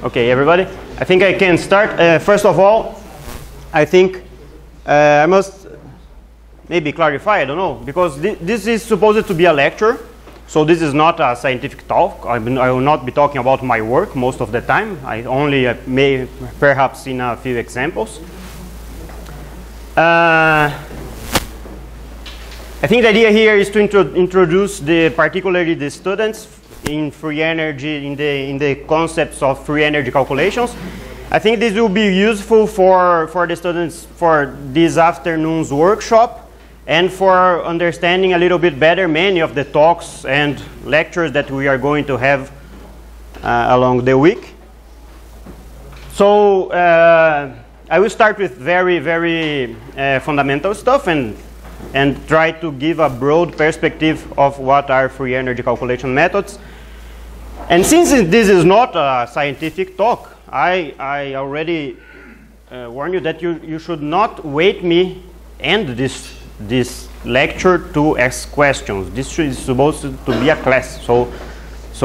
Okay, everybody. I think I can start. First of all, I think I must maybe clarify, I don't know, because this is supposed to be a lecture. So this is not a scientific talk. I will not be talking about my work most of the time. I only may perhaps in a few examples. I think the idea here is to introduce particularly the students in free energy, in the concepts of free energy calculations. I think this will be useful for the students for this afternoon's workshop, and for understanding a little bit better many of the talks and lectures that we are going to have along the week. So I will start with very fundamental stuff and try to give a broad perspective of what are free energy calculation methods. And since this is not a scientific talk, I already warn you that you should not wait me end this lecture to ask questions. This is supposed to be a class. So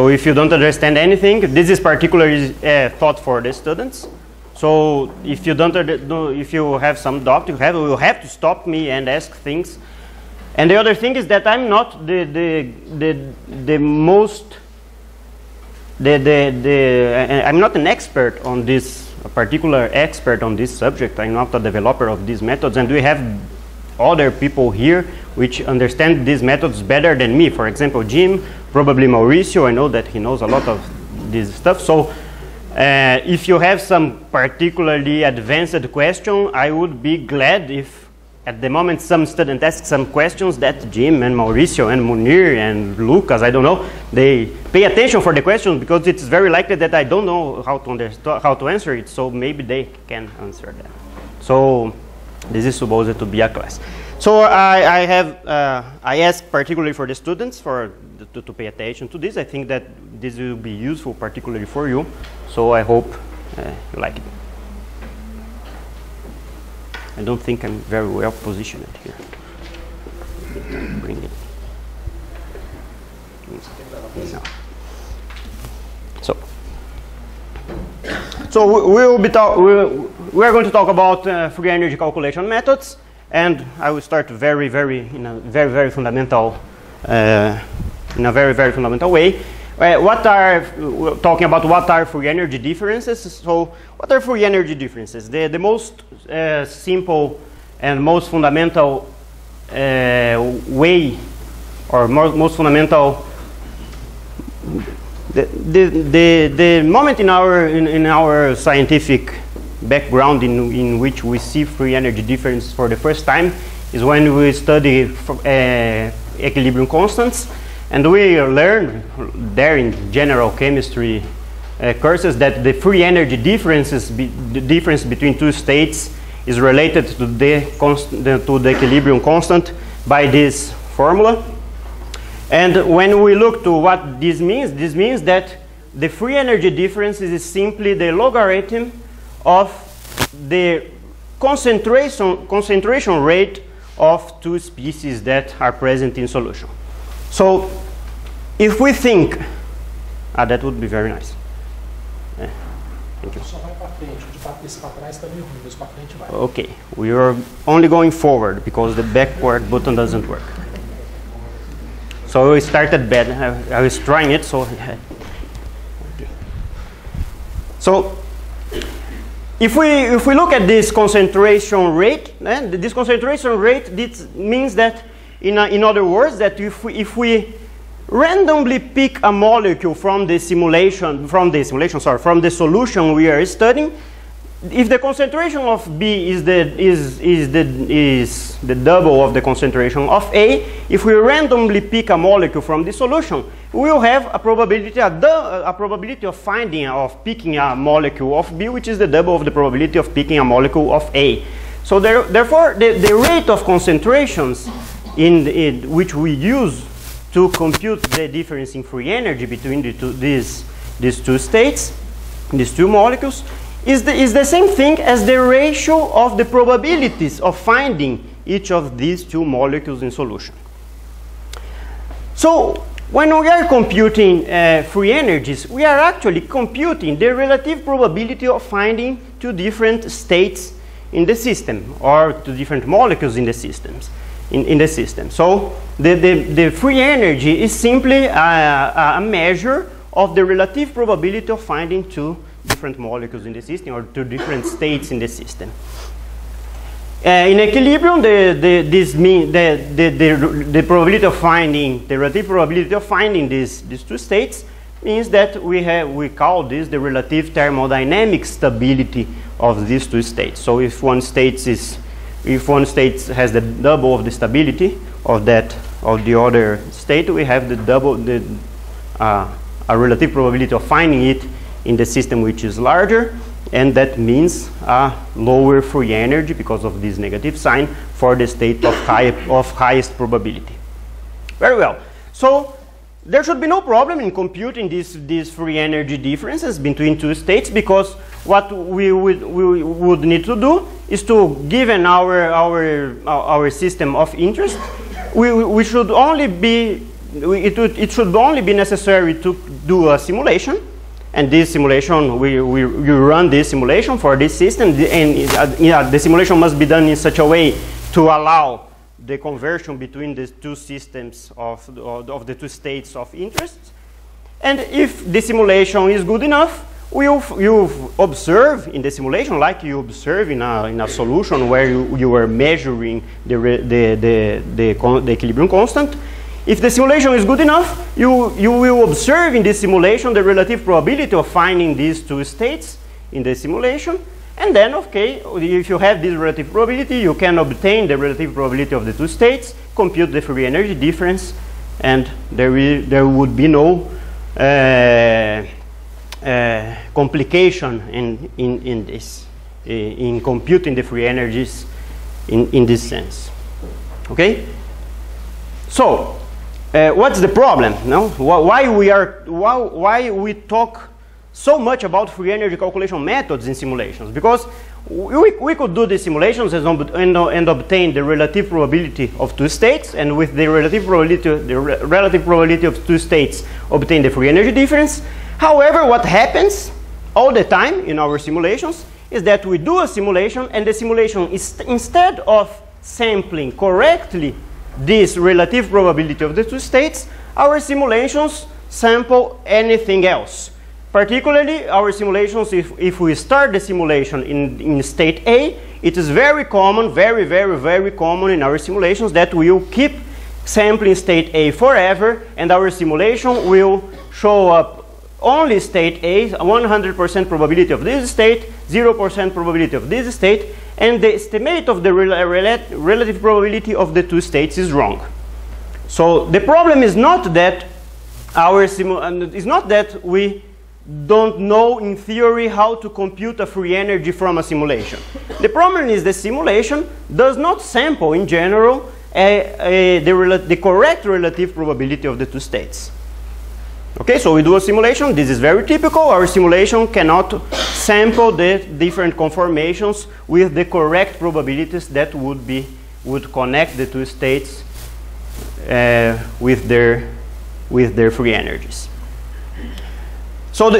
if you don't understand anything, this is particularly thought for the students. So if you if you have some doubt, you will have to stop me and ask things. And the other thing is that I'm not I'm not an expert on this, a particular expert on this subject. I'm not a developer of these methods, and we have other people here which understand these methods better than me. For example, Jim, probably Mauricio. I know that he knows a lot of this stuff. So if you have some particularly advanced question, I would be glad if at the moment some student asks some questions that Jim and Mauricio and Munir and Lucas, I don't know, they pay attention for the questions, because it's very likely that I don't know how to answer it, so maybe they can answer them. So this is supposed to be a class. So I ask particularly for the students to pay attention to this. I think that this will be useful particularly for you. So I hope you like it. I don't think I'm very well positioned here. Bring it. No. So we are going to talk about free energy calculation methods, and I will start in a very fundamental way. We're talking about what are free energy differences. So what are free energy differences? The most simple and most fundamental way, or most fundamental, the moment in our scientific background in which we see free energy difference for the first time is when we study equilibrium constants. And we learn there in general chemistry courses that the free energy the difference between two states is related to the equilibrium constant by this formula. And when we look to what this means that the free energy difference is simply the logarithm of the concentration rate of two species that are present in solution. So if we think, that would be very nice. Thank you. Okay, we are only going forward because the backward button doesn't work. So we started bad. I was trying it, so. So if we look at this concentration rate, this concentration rate, this means that in other words, that if we randomly pick a molecule from the solution we are studying, if the concentration of B is the double of the concentration of A, if we randomly pick a molecule from the solution, we will have a probability of picking a molecule of B, which is the double of the probability of picking a molecule of A. So therefore, the rate of concentrations which we use to compute the difference in free energy between these two states, these two molecules, is the same thing as the ratio of the probabilities of finding each of these two molecules in solution. So When we are computing free energies, we are actually computing the relative probability of finding two different states in the system, or two different molecules in the systems. In the system. So the free energy is simply a measure of the relative probability of finding two different molecules in the system, or two different states in the system. In equilibrium, the probability of finding, the relative probability of finding these two states means that we call this the relative thermodynamic stability of these two states. So if one state has the double of the stability of the other state, we have a relative probability of finding it in the system which is larger, and that means a lower free energy because of this negative sign for the state of highest probability. Very well. So there should be no problem in computing these free energy differences between two states, because what we would need to do is to, given our system of interest, it should only be necessary to do a simulation, and this simulation we run this simulation for this system, and the simulation must be done in such a way to allow the conversion between the two systems of the two states of interest. And if the simulation is good enough, you observe in the simulation, like you observe in a solution where you are measuring the equilibrium constant. If the simulation is good enough, you will observe in this simulation the relative probability of finding these two states in the simulation. And then, okay, if you have this relative probability, you can obtain the relative probability of the two states, compute the free energy difference, and there would be no complication in computing the free energies in this sense. Okay? So, what's the problem? No? Why we talk so much about free energy calculation methods in simulations? Because we could do the simulations and obtain the relative probability of two states, and with the relative probability of two states obtain the free energy difference. However, what happens all the time in our simulations is that we do a simulation, and the simulation is, instead of sampling correctly this relative probability of the two states, our simulations sample anything else. Particularly our simulations, if we start the simulation in state A, it is very common, very common in our simulations that we will keep sampling state A forever, and our simulation will show up only state A, 100% probability of this state, 0% probability of this state, and the estimate of the relative probability of the two states is wrong. So the problem is not that we don't know in theory how to compute a free energy from a simulation. The problem is the simulation does not sample in general the correct relative probability of the two states. Okay, so we do a simulation. This is very typical. Our simulation cannot sample the different conformations with the correct probabilities that would connect the two states with their free energies. So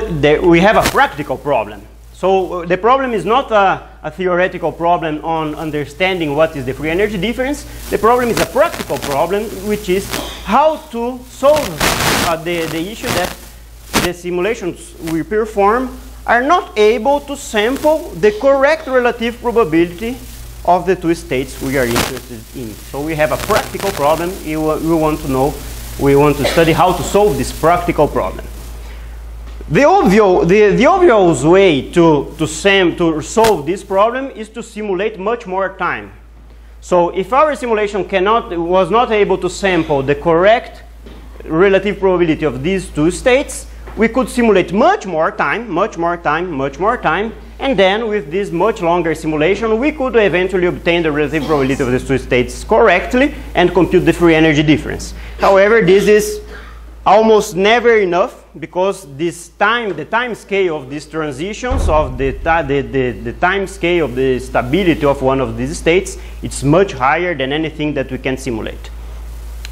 we have a practical problem. So the problem is not a theoretical problem on understanding what is the free energy difference. The problem is a practical problem, which is how to solve the issue that the simulations we perform are not able to sample the correct relative probability of the two states we are interested in. So we have a practical problem. We want to study how to solve this practical problem. The obvious way to solve this problem is to simulate much more time. So if our simulation was not able to sample the correct relative probability of these two states, we could simulate much more time, and then with this much longer simulation, we could eventually obtain the relative probability of the two states correctly and compute the free energy difference. However, this is almost never enough, because the time scale of these transitions, of the time scale of the stability of one of these states, it's much higher than anything that we can simulate.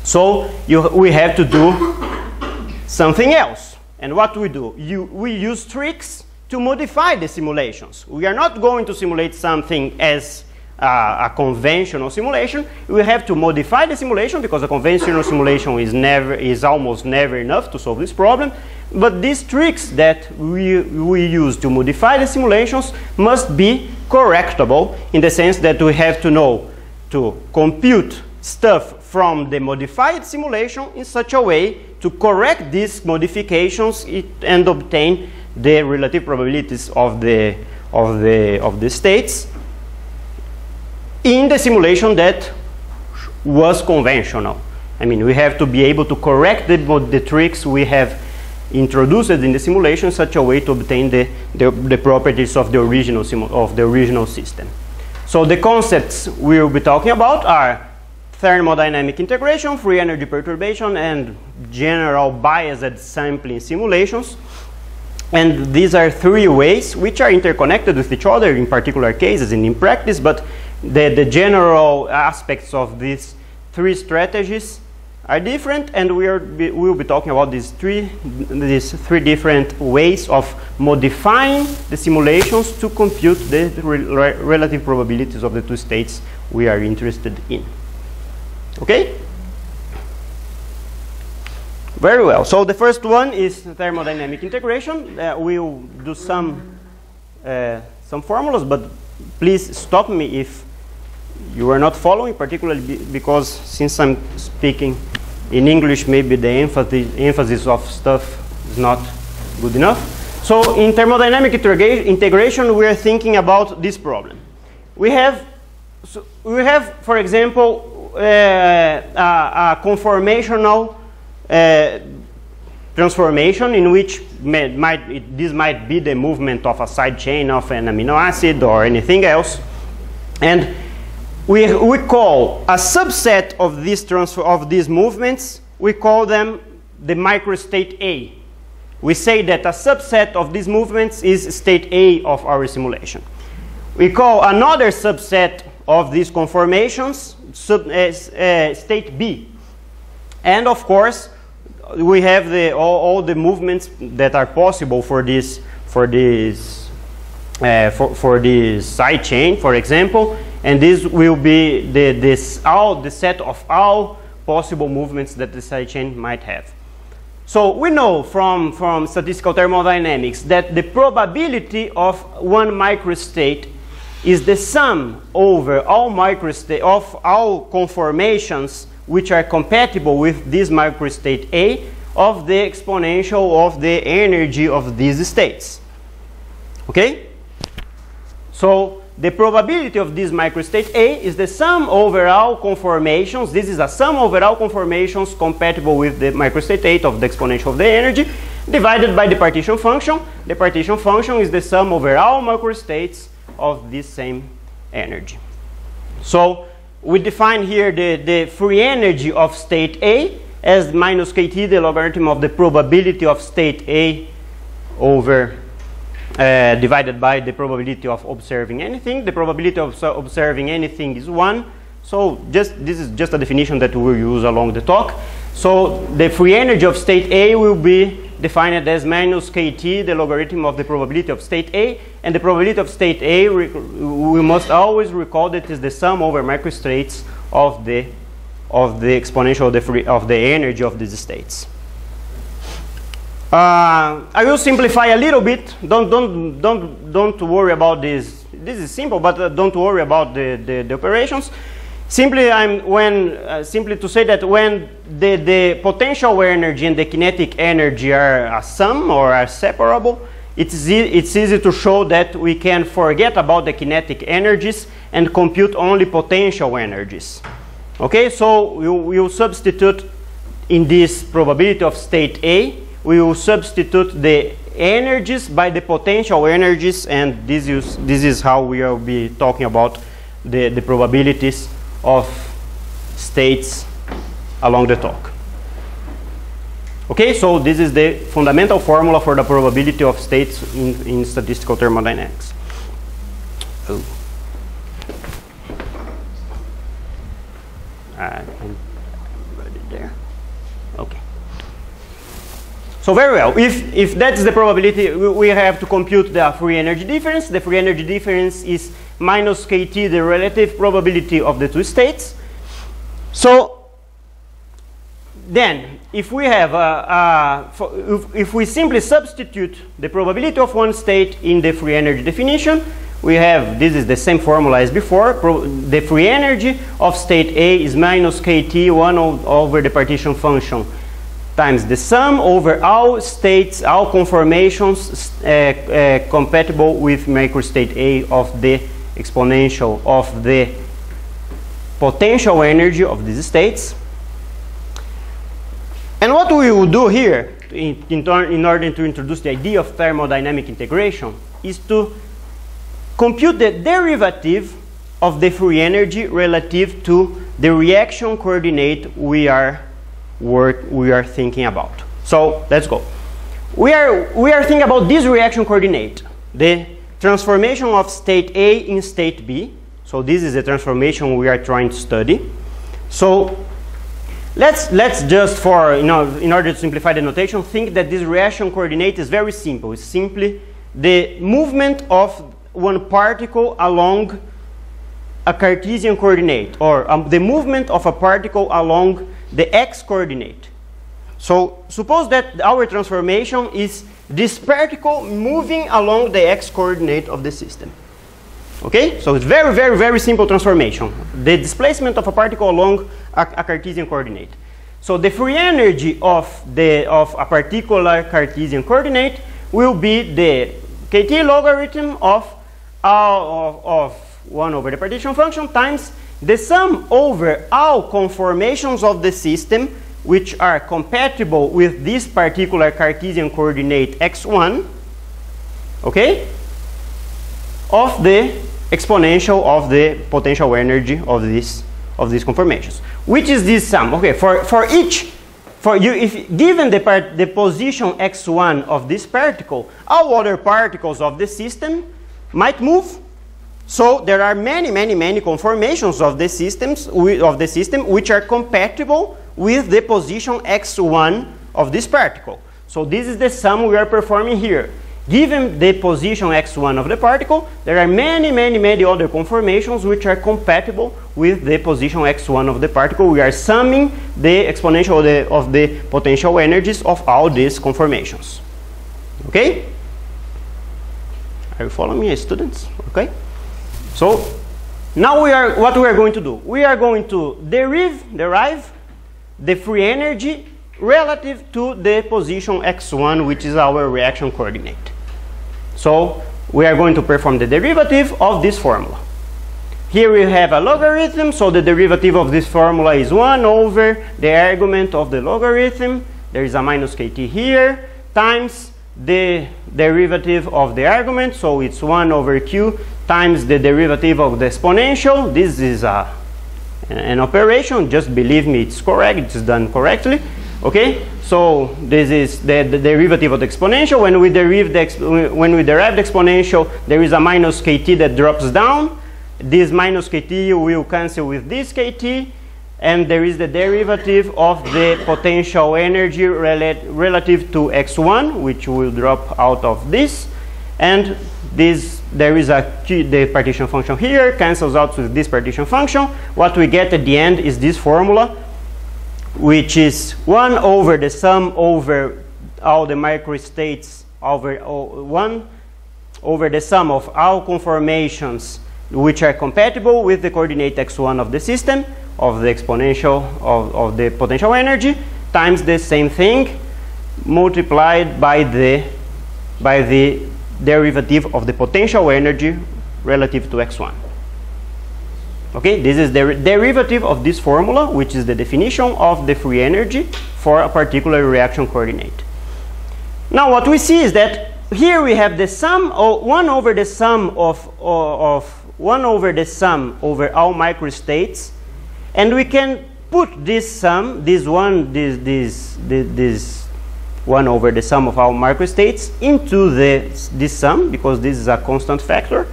So we have to do something else. And what we do? We use tricks to modify the simulations. We are not going to simulate something as a conventional simulation. We have to modify the simulation because a conventional simulation is almost never enough to solve this problem. But these tricks that we use to modify the simulations must be correctable, in the sense that we have to know to compute stuff from the modified simulation in such a way to correct these modifications and obtain the relative probabilities of the states in the simulation that was conventional. I mean, we have to be able to correct the tricks we have introduced in the simulation in such a way to obtain the properties of the original system. So the concepts we will be talking about are thermodynamic integration, free energy perturbation, and general biased sampling simulations. And these are three ways which are interconnected with each other in particular cases and in practice, but the general aspects of these three strategies are different, and we will be talking about these three different ways of modifying the simulations to compute the relative probabilities of the two states we are interested in. Okay? Very well. So the first one is thermodynamic integration. We'll do some formulas, but please stop me if you are not following, particularly because since I'm speaking in English, maybe the emphasis of stuff is not good enough. So in thermodynamic integration, we are thinking about this problem. We have, for example, a conformational transformation in which this might be the movement of a side chain of an amino acid or anything else, and we call a subset of these movements, we call them the microstate A. We say that a subset of these movements is state A of our simulation. We call another subset of these conformations state B. And of course, we have all the movements that are possible for this side chain, for example, and this will be the set of all possible movements that the side chain might have. So we know from statistical thermodynamics that the probability of one microstate is the sum over all all conformations which are compatible with this microstate A of the exponential of the energy of these states. Okay? So the probability of this microstate A is the sum over all conformations. This is a sum over all conformations compatible with the microstate A of the exponential of the energy divided by the partition function. The partition function is the sum over all microstates of this same energy. So we define here the free energy of state A as minus kT, the logarithm of the probability of state A over divided by the probability of observing anything. The probability of observing anything is 1. So this is just a definition that we will use along the talk. So the free energy of state A will be defined as minus kT, the logarithm of the probability of state A. And the probability of state A, we must always recall that is the sum over microstates of the exponential of the energy of these states. I will simplify a little bit. Don't worry about this. This is simple, but don't worry about the operations. Simply to say that when the potential energy and the kinetic energy are a sum or are separable, it's easy to show that we can forget about the kinetic energies and compute only potential energies. Okay, so we will substitute in this probability of state A, we will substitute the energies by the potential energies, and this is how we will be talking about the probabilities of states along the talk. Okay, so this is the fundamental formula for the probability of states in statistical thermodynamics. Oh. I'm ready there. Okay. So very well, if that's the probability, we have to compute the free energy difference. The free energy difference is minus kT, the relative probability of the two states. So then, if we have if we simply substitute the probability of one state in the free energy definition, we have, this is the same formula as before, the free energy of state A is minus kT 1 over the partition function times the sum over all states, all conformations compatible with microstate A of the exponential of the potential energy of these states. And what we will do here, in order to introduce the idea of thermodynamic integration, is to compute the derivative of the free energy relative to the reaction coordinate we are thinking about. So let's go. We are thinking about this reaction coordinate, the transformation of state A in state B. So this is the transformation we are trying to study. So let's just, for in order to simplify the notation, think that this reaction coordinate is very simple. It's simply the movement of one particle along a Cartesian coordinate, or the movement of a particle along the x coordinate. So suppose that our transformation is this particle moving along the x coordinate of the system. Okay, so it's very, very, very simple transformation. The displacement of a particle along a Cartesian coordinate. So the free energy of a particular Cartesian coordinate will be the kT logarithm of 1 over the partition function times the sum over all conformations of the system which are compatible with this particular Cartesian coordinate x1, okay, of the exponential of the potential energy of these conformations. Which is this sum? Okay, if given the position x1 of this particle, all other particles of the system might move. So there are many, many, many conformations of the system which are compatible with the position x1 of this particle. So this is the sum we are performing here. Given the position x1 of the particle, there are many, many, many other conformations which are compatible with the position x1 of the particle. We are summing the exponential of the potential energies of all these conformations. Okay? Are you following me, students? Okay? So now what we are going to do? We are going to derive the free energy relative to the position x1, which is our reaction coordinate. So we are going to perform the derivative of this formula. Here we have a logarithm, so the derivative of this formula is 1 over the argument of the logarithm. There is a minus kT here, times the derivative of the argument, so it's 1 over q times the derivative of the exponential. This is an operation, just believe me, it's correct, it's done correctly. Okay, so this is the derivative of the exponential. When we derive the exponential, there is a minus kT that drops down. This minus kT will cancel with this kT, and there is the derivative of the potential energy relative to x1, which will drop out of this, and there is the partition function here, cancels out with this partition function. What we get at the end is this formula, which is 1 over the sum over all the microstates over 1 over the sum of all conformations which are compatible with the coordinate x1 of the system, of the exponential of the potential energy, times the same thing multiplied by the derivative of the potential energy relative to x1. Okay, this is the derivative of this formula, which is the definition of the free energy for a particular reaction coordinate. Now what we see is that here we have the sum, 1 over the sum of 1 over the sum over all microstates, and we can put this sum, this 1 over the sum of all microstates into this sum, because this is a constant factor,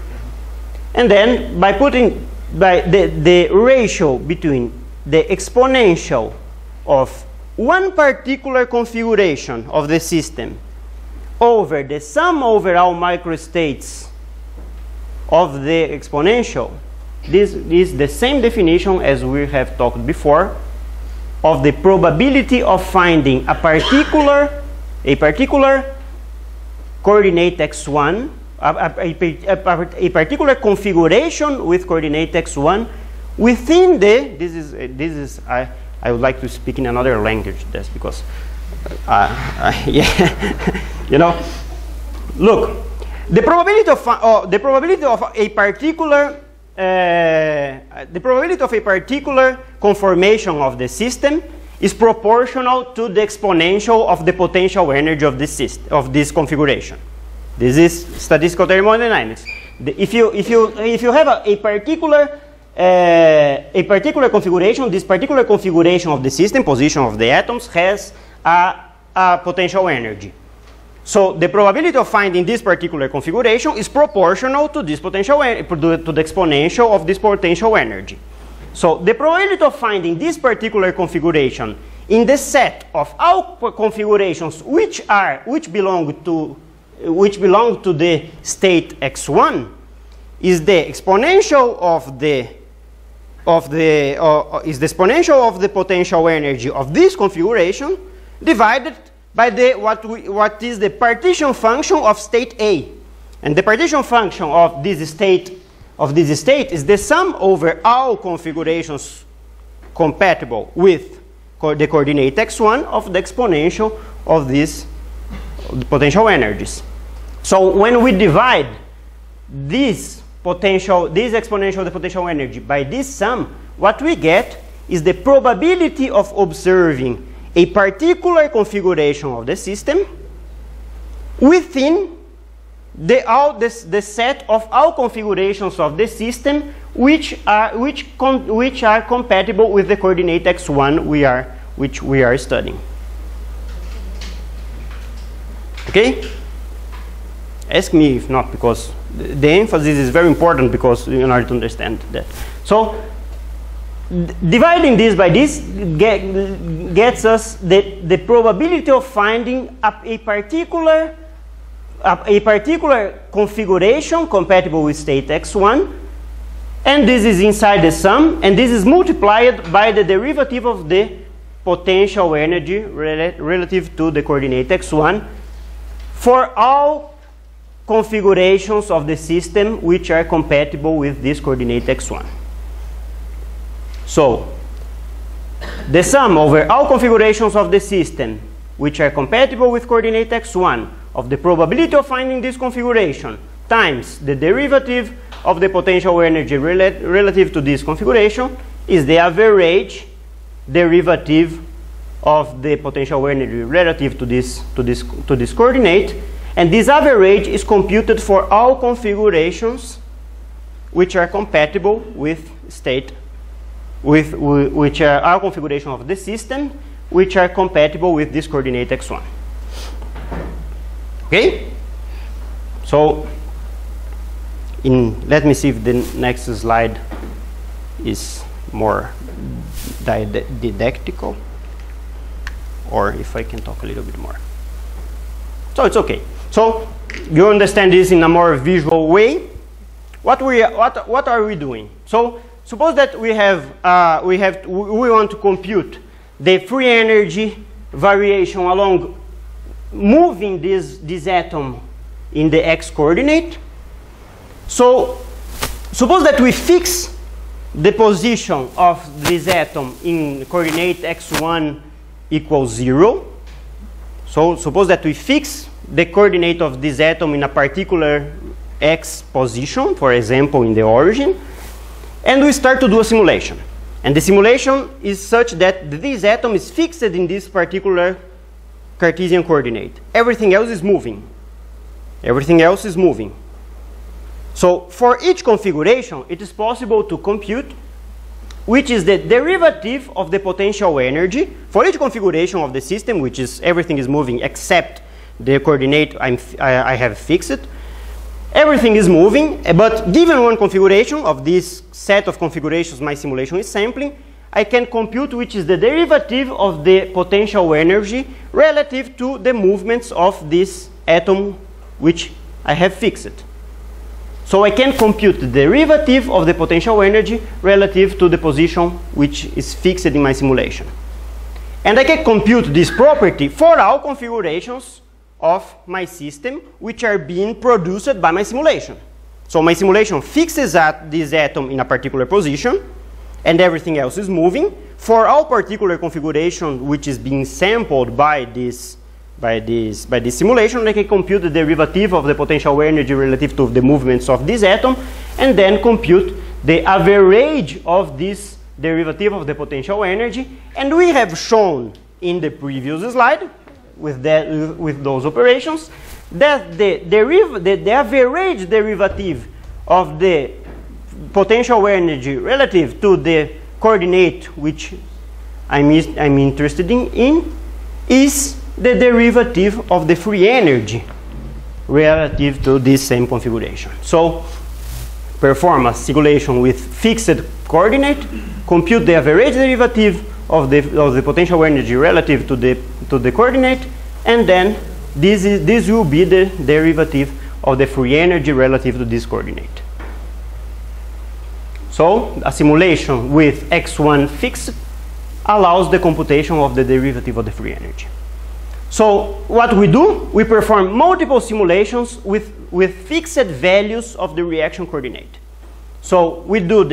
and then by putting the ratio between the exponential of one particular configuration of the system over the sum over all microstates of the exponential, this is the same definition as we have talked before of the probability of finding a particular coordinate x1, a particular configuration with coordinate x1 within the, I would like to speak in another language, that's because, yeah, you know, look, the probability of a particular conformation of the system is proportional to the exponential of the potential energy of this system, of this configuration. This is statistical thermodynamics. If you have a particular configuration, this particular configuration of the system, position of the atoms, has a potential energy. So the probability of finding this particular configuration is proportional to this potential, to the exponential of this potential energy. So the probability of finding this particular configuration in the set of all configurations which belong to the state x1 is the exponential of the exponential of the potential energy of this configuration divided by what is the partition function of state A. And the partition function of this state is the sum over all configurations compatible with the coordinate x1 of the exponential of these potential energies. So when we divide this exponential of the potential energy by this sum, what we get is the probability of observing a particular configuration of the system within the set of all configurations of the system which are compatible with the coordinate x1 which we are studying. Okay? Ask me if not, because the emphasis is very important, because in order to understand that. So dividing this by this gets us the probability of finding a particular configuration compatible with state x1, and this is inside the sum, and this is multiplied by the derivative of the potential energy relative to the coordinate x1 for all configurations of the system which are compatible with this coordinate x1. So the sum over all configurations of the system which are compatible with coordinate x1 of the probability of finding this configuration times the derivative of the potential energy relative to this configuration is the average derivative of the potential energy relative to this coordinate, and this average is computed for all configurations which are compatible with state, which are our configuration of the system which are compatible with this coordinate x1. Okay? So let me see if the next slide is more didactical, or if I can talk a little bit more. So it's okay. So you understand this in a more visual way. What are we doing? So suppose that we want to compute the free energy variation along moving this atom in the x coordinate. So suppose that we fix the position of this atom in coordinate x1 equals 0. So suppose that we fix the coordinate of this atom in a particular x position, for example in the origin, and we start to do a simulation. And the simulation is such that this atom is fixed in this particular Cartesian coordinate. Everything else is moving. Everything else is moving. So for each configuration, it is possible to compute which is the derivative of the potential energy for each configuration of the system, which is everything is moving except the coordinate I have fixed. Everything is moving, but given one configuration of this set of configurations my simulation is sampling, I can compute which is the derivative of the potential energy relative to the movements of this atom which I have fixed. So I can compute the derivative of the potential energy relative to the position which is fixed in my simulation. And I can compute this property for all configurations of my system which are being produced by my simulation. So my simulation fixes this atom in a particular position and everything else is moving. For all particular configuration which is being sampled by this simulation, I can compute the derivative of the potential energy relative to the movements of this atom and then compute the average of this derivative of the potential energy. And we have shown in the previous slide with those operations that the average derivative of the potential energy relative to the coordinate which I'm interested in is the derivative of the free energy relative to this same configuration. So perform a simulation with fixed coordinate, compute the average derivative of the potential energy relative to the coordinate, and then this will be the derivative of the free energy relative to this coordinate. So a simulation with x1 fixed allows the computation of the derivative of the free energy. So what we do, we perform multiple simulations with fixed values of the reaction coordinate. So we do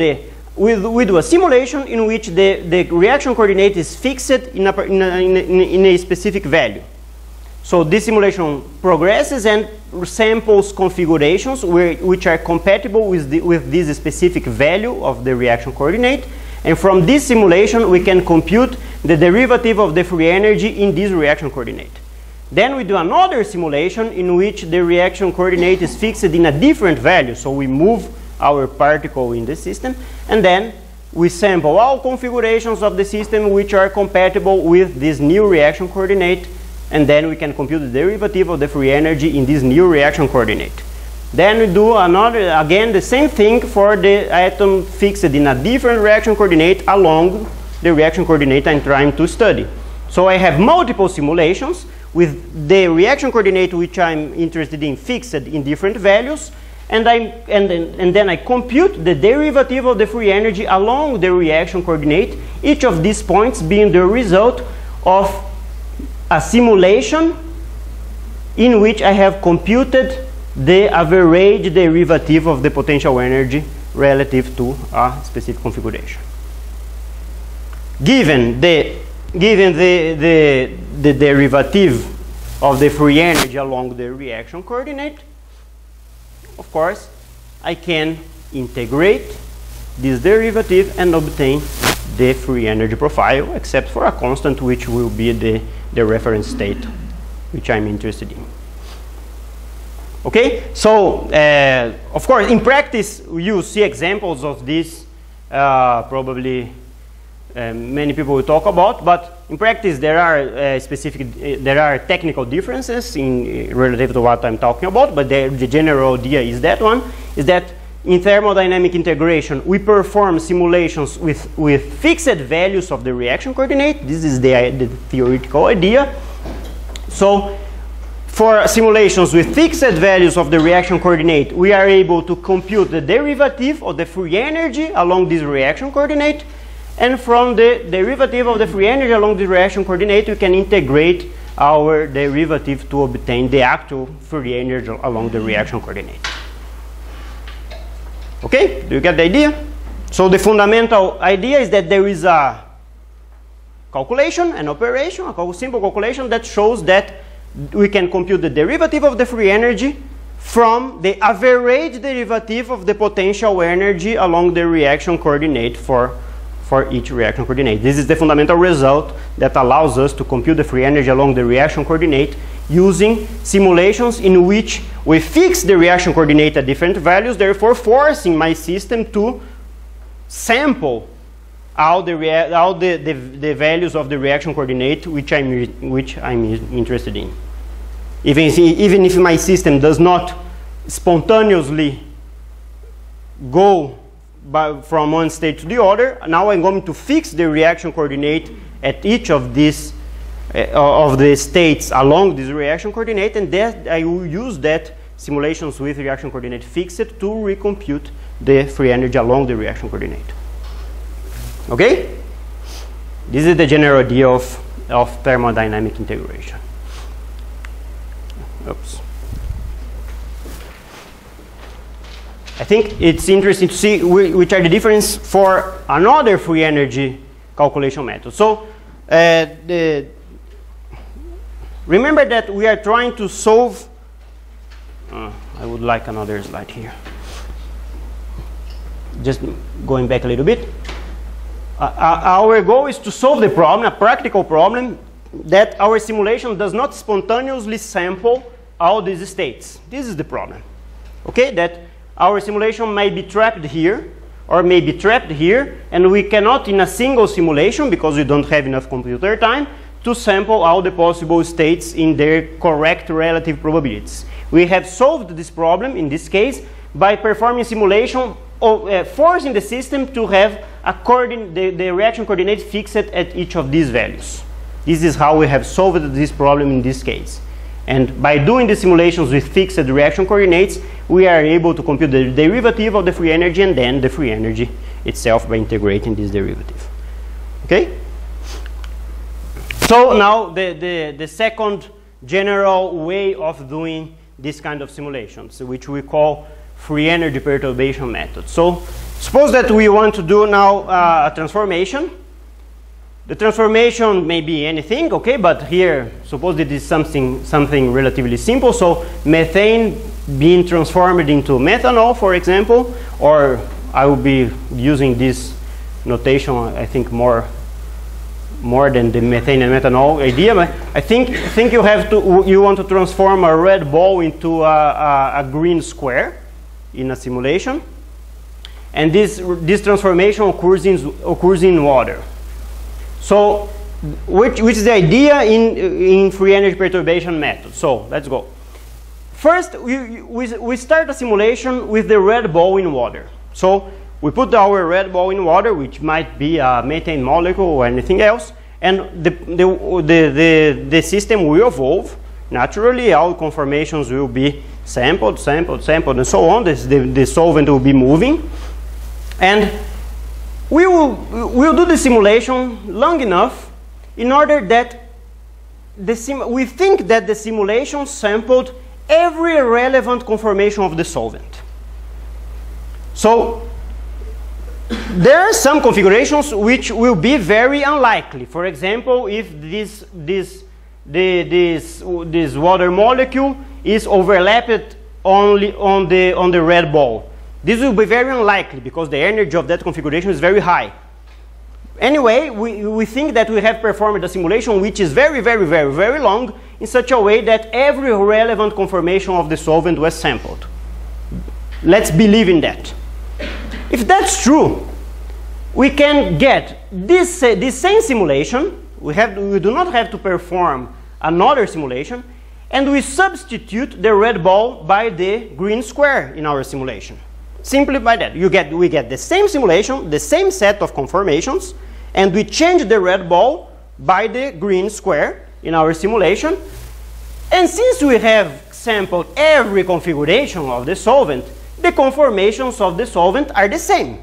a simulation in which the reaction coordinate is fixed in a specific value. So this simulation progresses and samples configurations which are compatible with this specific value of the reaction coordinate. And from this simulation, we can compute the derivative of the free energy in this reaction coordinate. Then we do another simulation in which the reaction coordinate is fixed in a different value. So we move our particle in the system, and then we sample all configurations of the system which are compatible with this new reaction coordinate, and then we can compute the derivative of the free energy in this new reaction coordinate. Then we do again the same thing for the atom fixed in a different reaction coordinate along the reaction coordinate I'm trying to study. So I have multiple simulations with the reaction coordinate which I'm interested in fixed in different values, and then I compute the derivative of the free energy along the reaction coordinate, each of these points being the result of a simulation in which I have computed the average derivative of the potential energy relative to a specific configuration. Given the derivative of the free energy along the reaction coordinate, of course, I can integrate this derivative and obtain the free energy profile, except for a constant which will be the reference state which I'm interested in. Okay, so of course in practice you see examples of this probably many people will talk about, but in practice there are technical differences relative to what I'm talking about, but the general idea is that in thermodynamic integration we perform simulations with fixed values of the reaction coordinate. This is the theoretical idea. So for simulations with fixed values of the reaction coordinate, we are able to compute the derivative of the free energy along this reaction coordinate, and from the derivative of the free energy along the reaction coordinate, we can integrate our derivative to obtain the actual free energy along the reaction coordinate. Okay, do you get the idea? So the fundamental idea is that there is a calculation, an operation, a simple calculation that shows that we can compute the derivative of the free energy from the average derivative of the potential energy along the reaction coordinate for each reaction coordinate. This is the fundamental result that allows us to compute the free energy along the reaction coordinate using simulations in which we fix the reaction coordinate at different values, therefore forcing my system to sample all the values of the reaction coordinate which I'm interested in. Even if my system does not spontaneously go from one state to the other. Now I'm going to fix the reaction coordinate at each of these of the states along this reaction coordinate, and that I will use that simulations with reaction coordinate fixed to recompute the free energy along the reaction coordinate. Okay? This is the general idea of thermodynamic integration. Oops. I think it's interesting to see which are the difference for another free energy calculation method. So remember that we are trying to solve, I would like another slide here. Just going back a little bit. Our goal is to solve the problem, a practical problem, that our simulation does not spontaneously sample all these states. This is the problem. Okay, that our simulation may be trapped here or may be trapped here, and we cannot in a single simulation, because we don't have enough computer time, to sample all the possible states in their correct relative probabilities. We have solved this problem in this case by performing simulation forcing the system to have the reaction coordinate fixed at each of these values. This is how we have solved this problem in this case. And by doing the simulations with fixed reaction coordinates, we are able to compute the derivative of the free energy and then the free energy itself by integrating this derivative. Okay? So now the second general way of doing this kind of simulations, which we call free energy perturbation method. So suppose that we want to do now a transformation. The transformation may be anything, okay, but here suppose it is something relatively simple. So methane being transformed into methanol, for example, or I will be using this notation, I think more than the methane and methanol idea, but I think you want to transform a red ball into a green square in a simulation, and this transformation occurs in water. So which is the idea in free energy perturbation method? So let's go. First, we start a simulation with the red ball in water. So we put our red ball in water, which might be a methane molecule or anything else, and the system will evolve. Naturally, all conformations will be sampled, and so on. The solvent will be moving. And we'll do the simulation long enough in order that we think that the simulation sampled every relevant conformation of the solvent. So there are some configurations which will be very unlikely. For example, if this water molecule is overlapped only on the red ball. This will be very unlikely because the energy of that configuration is very high. Anyway, we think that we have performed a simulation which is very long in such a way that every relevant conformation of the solvent was sampled. Let's believe in that. If that's true, we can get this same simulation. We do not have to perform another simulation, and we substitute the red ball by the green square in our simulation. Simply by that, we get the same simulation, the same set of conformations, and we change the red ball by the green square in our simulation. And since we have sampled every configuration of the solvent, the conformations of the solvent are the same.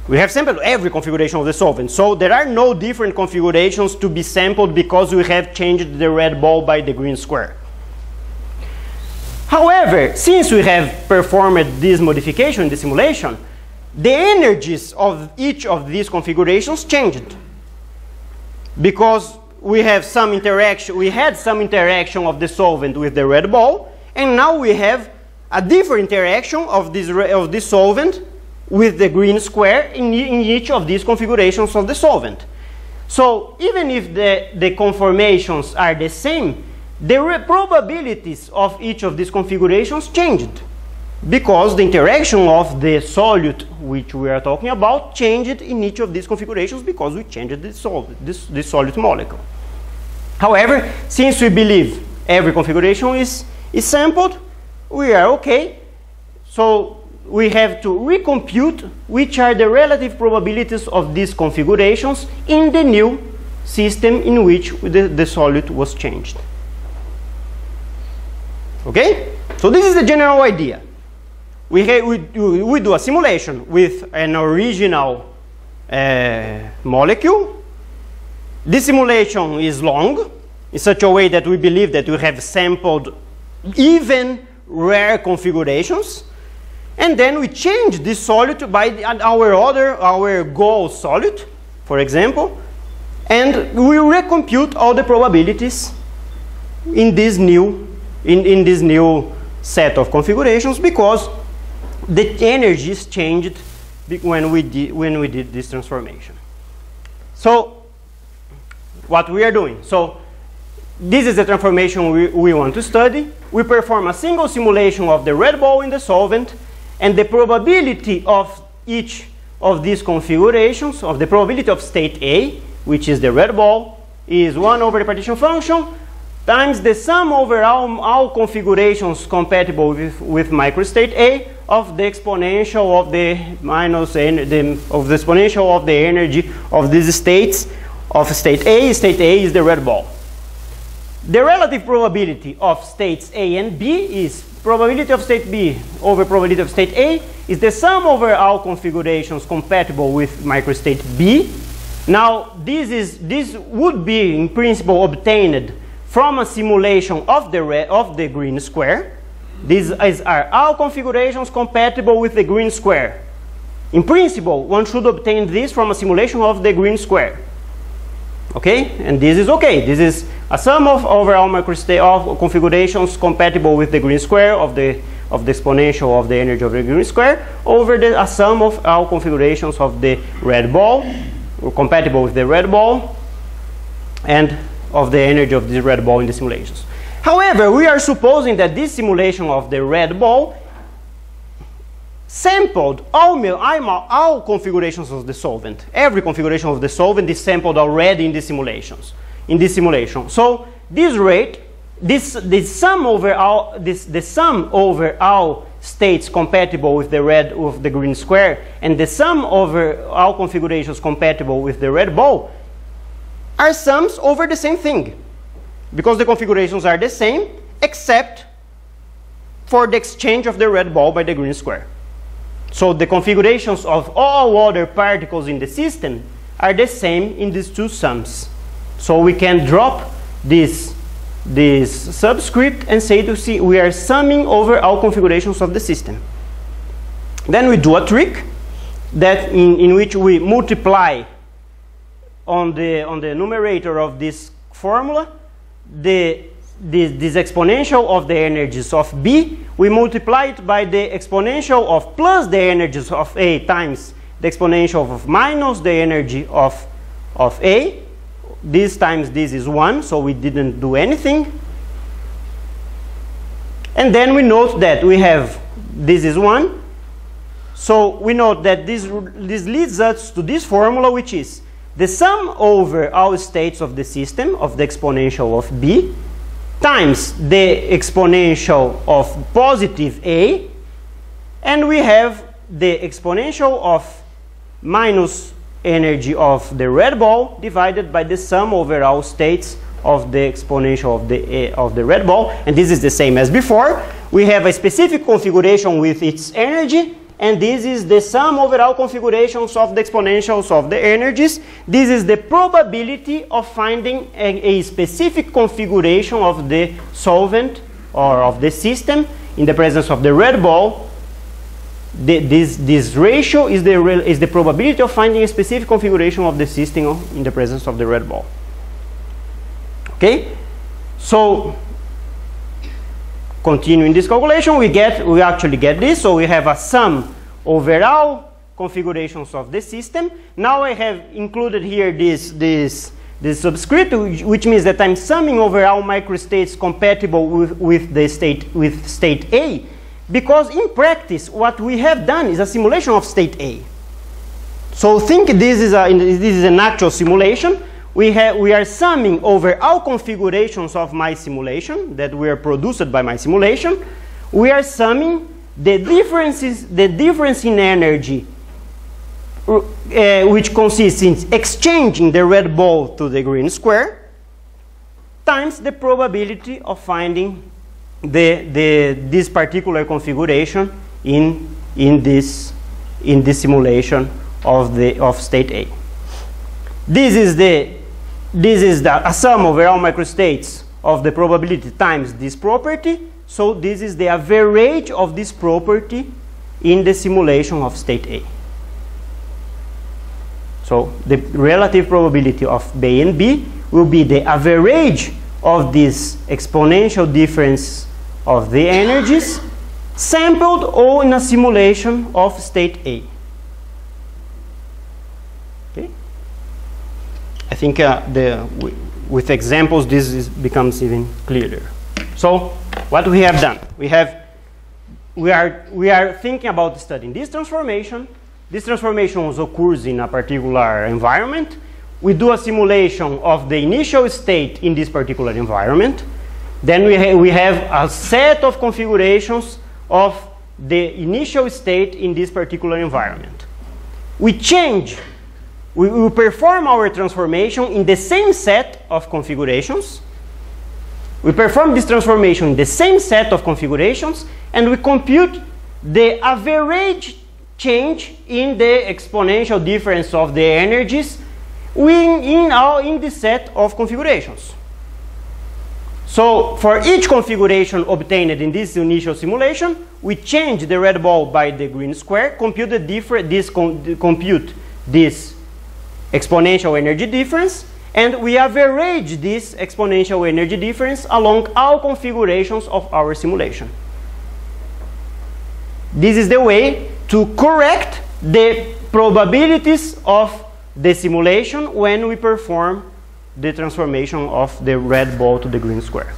We have sampled every configuration of the solvent, so there are no different configurations to be sampled because we have changed the red ball by the green square. However, since we have performed this modification in the simulation, the energies of each of these configurations changed. Because we have some interaction, we had some interaction of the solvent with the red ball, and now we have a different interaction of this solvent with the green square in each of these configurations of the solvent. So even if the conformations are the same, the probabilities of each of these configurations changed because the interaction of the solute which we are talking about changed in each of these configurations because we changed the solute molecule. However, since we believe every configuration is sampled, we are okay. So recompute which are the relative probabilities of these configurations in the new system in which the solute was changed. Okay? So this is the general idea. We do a simulation with an original molecule. This simulation is long, in such a way that we believe that we have sampled even rare configurations. And then we change this solute by our goal solute, for example, and we recompute all the probabilities in this new set of configurations, because the energies changed when we did this transformation. So what we are doing? So this is the transformation we want to study. We perform a single simulation of the red ball in the solvent, and the probability of each of these configurations, of the probability of state A, which is the red ball, is 1 over the partition function times the sum over all configurations compatible with microstate A of the exponential of the exponential of the energy of these states of state A. State A is the red ball. The relative probability of states A and B is probability of state B over probability of state A is the sum over all configurations compatible with microstate B. Now this would be in principle obtained from a simulation of the green square. These are all configurations compatible with the green square. In principle, one should obtain this from a simulation of the green square. Okay, and this is okay. This is a sum of overall microstate of configurations compatible with the green square of the exponential of the energy of the green square over a sum of all configurations of the red ball, or compatible with the red ball, and of the energy of this red ball in the simulations. However, we are supposing that this simulation of the red ball sampled all configurations of the solvent. Every configuration of the solvent is sampled already in the simulations. In this simulation, so this rate, the sum over all states compatible with the green square, and the sum over all configurations compatible with the red ball are sums over the same thing, because the configurations are the same except for the exchange of the red ball by the green square. So the configurations of all other particles in the system are the same in these two sums. So we can drop this subscript and say to see we are summing over all configurations of the system. Then we do a trick that in which we multiply on the numerator of this formula this exponential of the energies of B. We multiply it by the exponential of plus the energies of A times the exponential of minus the energy of A. This times this is 1, so we didn't do anything. And then we note that we have this is 1. So we note that this leads us to this formula, which is the sum over all states of the system of the exponential of B times the exponential of positive A, and we have the exponential of minus energy of the red ball divided by the sum over all states of the exponential of the red ball. And this is the same as before. We have a specific configuration with its energy, and this is the sum over all configurations of the exponentials of the energies. This is the probability of finding a specific configuration of the solvent or of the system in the presence of the red ball. This ratio is the probability of finding a specific configuration of the system in the presence of the red ball. Okay, so continuing this calculation, we actually get this. So we have a sum over all configurations of the system. Now I have included here this subscript, which means that I'm summing over all microstates compatible with state A. Because in practice, what we have done is a simulation of state A. So think this is an actual simulation. We are summing over all configurations of my simulation that were produced by my simulation. We are summing the difference in energy, which consists in exchanging the red ball to the green square, times the probability of finding this particular configuration in this simulation of state A. This is a sum over all microstates of the probability times this property. So this is the average of this property in the simulation of state A. So the relative probability of A and B will be the average of this exponential difference of the energies sampled or in a simulation of state A. Okay? I think with examples this becomes even clearer. So what we have done, we are thinking about studying this transformation. This transformation occurs in a particular environment. We do a simulation of the initial state in this particular environment. Then we have a set of configurations of the initial state in this particular environment. We perform our transformation in the same set of configurations. We perform this transformation in the same set of configurations, and we compute the average change in the exponential difference of the energies in the set of configurations. So for each configuration obtained in this initial simulation, we change the red ball by the green square, compute this exponential energy difference, and we average this exponential energy difference along all configurations of our simulation. This is the way to correct the probabilities of the simulation when we perform the transformation of the red ball to the green square.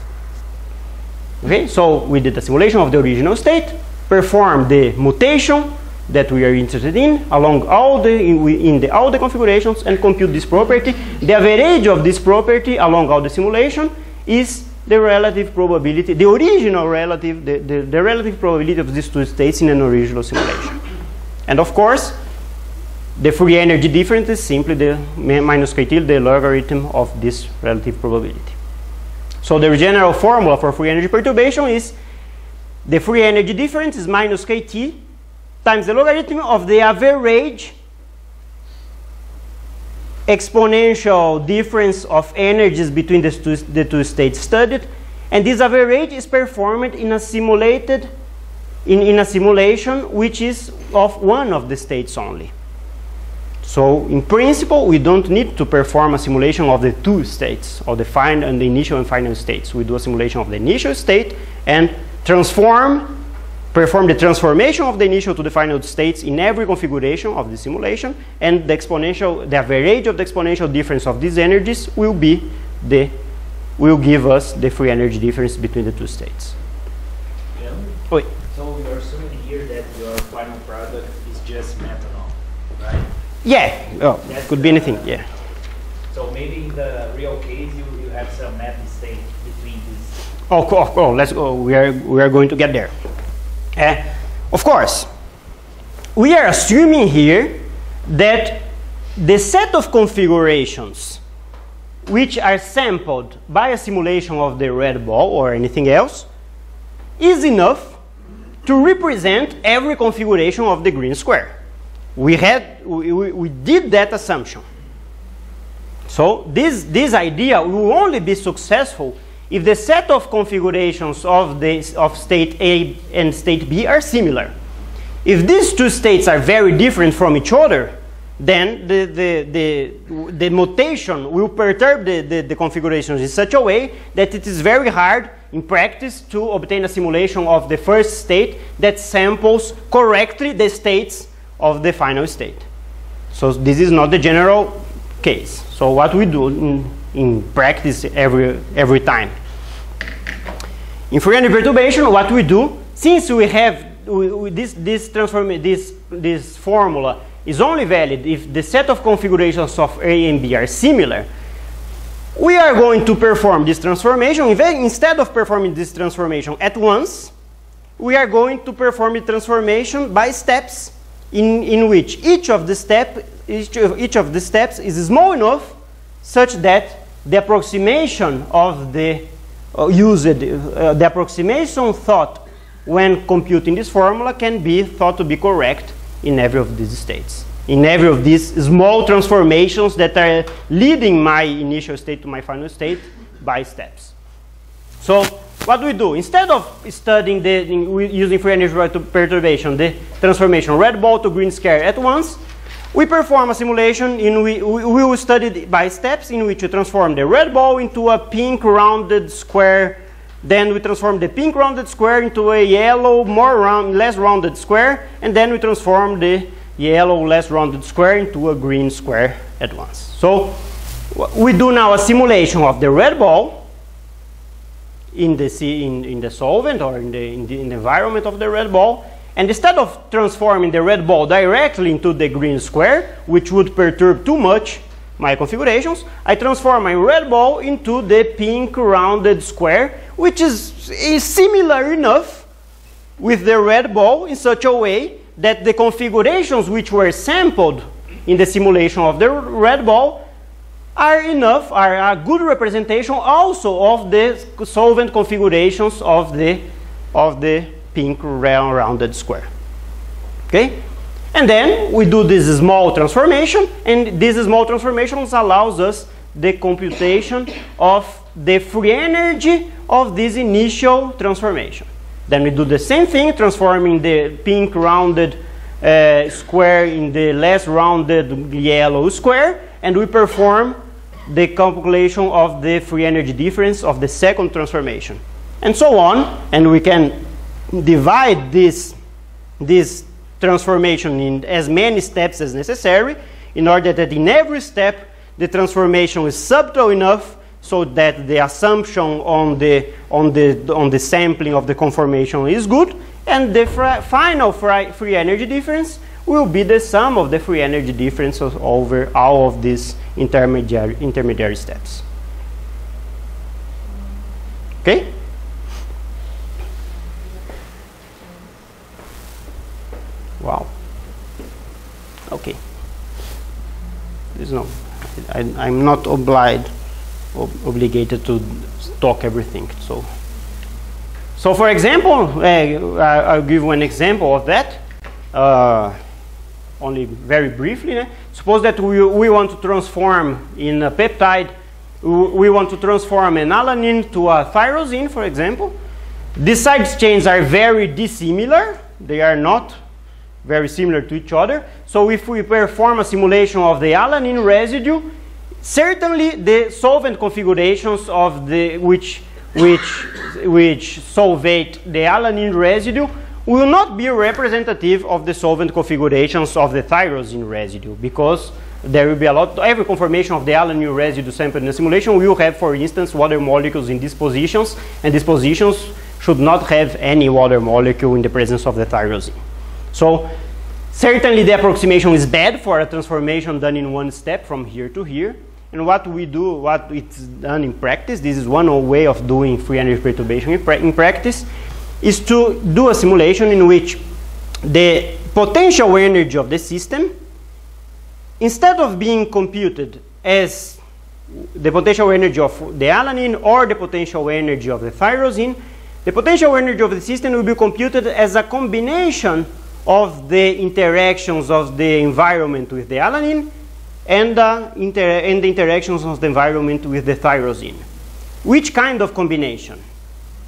Okay, so we did the simulation of the original state, perform the mutation that we are interested in along all the configurations, and compute this property. The average of this property along all the simulation is the relative probability, the original relative, the relative probability of these two states in an original simulation. And of course, the free energy difference is simply the minus KT, the logarithm of this relative probability. So the general formula for free energy perturbation is the free energy difference is minus KT times the logarithm of the average exponential difference of energies between the two states studied, and this average is performed in a simulation which is of one of the states only. So in principle, we don't need to perform a simulation of the two states, of the initial and final states. We do a simulation of the initial state and perform the transformation of the initial to the final states in every configuration of the simulation, and the average of the exponential difference of these energies will give us the free energy difference between the two states. Yeah. So you're assuming here that your final product is just methanol, right? Yeah, could be anything, yeah. So maybe in the real case you have some method state between these. Let's go. We are going to get there. Of course, we are assuming here that the set of configurations which are sampled by a simulation of the red ball or anything else is enough to represent every configuration of the green square. We did that assumption. So this idea will only be successful if the set of configurations of state A and state B are similar. If these two states are very different from each other, then the mutation will perturb the configurations in such a way that it is very hard in practice to obtain a simulation of the first state that samples correctly the states of the final state. So this is not the general case. So what we do in practice every time. In free energy perturbation, what we do, since we have this formula is only valid if the set of configurations of A and B are similar, we are going to perform this transformation. Instead of performing this transformation at once, we are going to perform the transformation by steps in which each of the steps is small enough such that the approximation of the the approximation thought when computing this formula can be thought to be correct in every of these states, in every of these small transformations that are leading my initial state to my final state by steps. So what do we do? Instead of studying using free energy perturbation, the transformation red ball to green square at once, we perform a simulation in which we will study it by steps, in which we transform the red ball into a pink rounded square. Then we transform the pink rounded square into a yellow, less rounded square. And then we transform the yellow, less rounded square into a green square at once. So we do now a simulation of the red ball in the solvent or in the environment of the red ball. And instead of transforming the red ball directly into the green square, which would perturb too much my configurations, I transform my red ball into the pink rounded square, which is similar enough with the red ball in such a way that the configurations which were sampled in the simulation of the red ball are a good representation also of the solvent configurations of the pink rounded square. Okay? And then we do this small transformation, and this small transformations allows us the computation of the free energy of this initial transformation. Then we do the same thing, transforming the pink rounded square in the less rounded yellow square, and we perform the calculation of the free energy difference of the second transformation. And so on, and we can divide this transformation in as many steps as necessary, in order that in every step the transformation is subtle enough so that the assumption on the sampling of the conformation is good, and the final free energy difference will be the sum of the free energy differences over all of these intermediary steps. Okay? Wow. Okay. I'm not obligated to talk everything. So for example, I'll give you an example of that. Only very briefly. Suppose that we want to transform in a peptide, we want to transform an alanine to a tyrosine, for example. These side chains are very dissimilar. They are not very similar to each other. So if we perform a simulation of the alanine residue, certainly the solvent configurations of which solvate the alanine residue will not be representative of the solvent configurations of the tyrosine residue, because there will be every conformation of the alanine residue sampled in the simulation will have, for instance, water molecules in these positions, and these positions should not have any water molecule in the presence of the tyrosine. So certainly the approximation is bad for a transformation done in one step from here to here. And what we do, what it's done in practice, this is one way of doing free energy perturbation in practice, is to do a simulation in which the potential energy of the system, instead of being computed as the potential energy of the alanine or the potential energy of the tyrosine, the potential energy of the system will be computed as a combination of the interactions of the environment with the alanine and the interactions of the environment with the tyrosine. Which kind of combination?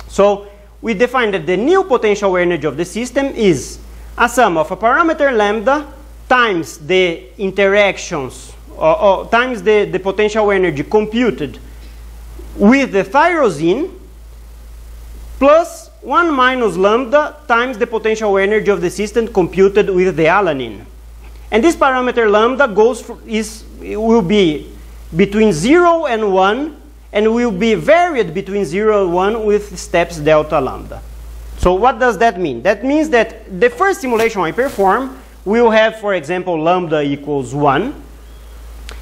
So we define that the new potential energy of the system is a sum of a parameter lambda times the interactions times the potential energy computed with the tyrosine plus 1 minus lambda times the potential energy of the system computed with the alanine. And this parameter lambda will be between 0 and 1, and will be varied between 0 and 1 with steps delta lambda. So what does that mean? That means that the first simulation I perform will have, for example, lambda equals 1.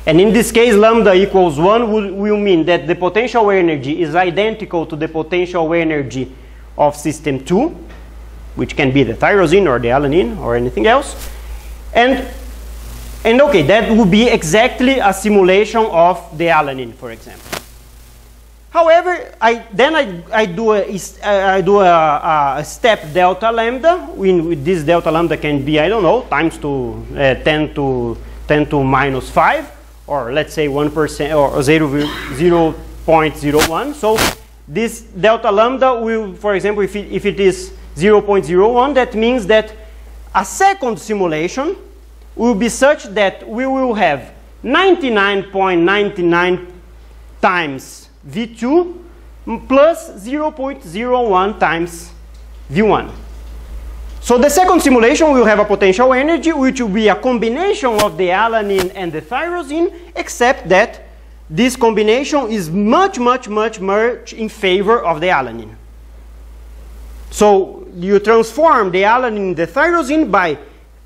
And in this case, lambda equals 1 will mean that the potential energy is identical to the potential energy of system 2. which can be the tyrosine or the alanine or anything else. And okay, that would be exactly a simulation of the alanine, for example. However, I do a step delta lambda. This delta lambda can be, I don't know, times to 10 to minus 5, or let's say 1% or 0.01. So this delta lambda will, for example, if it is 0.01, that means that a second simulation will be such that we will have 99.99 times V2 plus 0.01 times V1. So the second simulation will have a potential energy which will be a combination of the alanine and the tyrosine, except that this combination is much in favor of the alanine. So you transform the alanine in the tyrosine by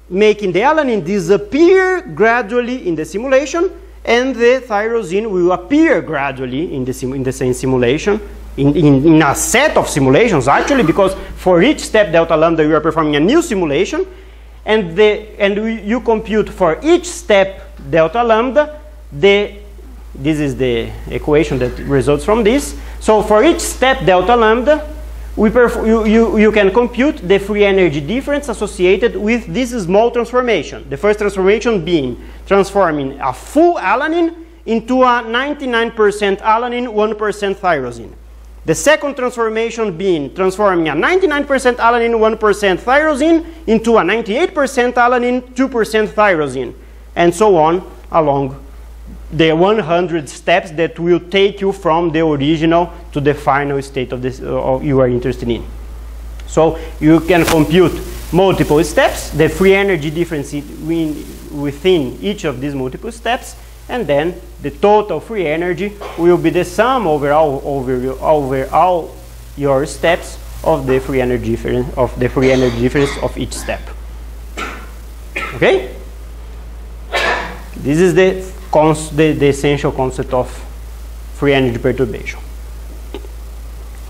making the alanine disappear gradually in the simulation, and the tyrosine will appear gradually in the same simulation, in a set of simulations actually, because for each step delta lambda you are performing a new simulation, and you compute for each step delta lambda this is the equation that results from this. So for each step delta lambda, you can compute the free energy difference associated with this small transformation. The first transformation being transforming a full alanine into a 99% alanine, 1% tyrosine. The second transformation being transforming a 99% alanine, 1% tyrosine into a 98% alanine, 2% tyrosine, and so on along the 100 steps that will take you from the original to the final state of this you are interested in. So you can compute multiple steps, the free energy difference within each of these multiple steps, and then the total free energy will be the sum over all your steps of the free energy difference of each step. Okay? This is the essential concept of free energy perturbation.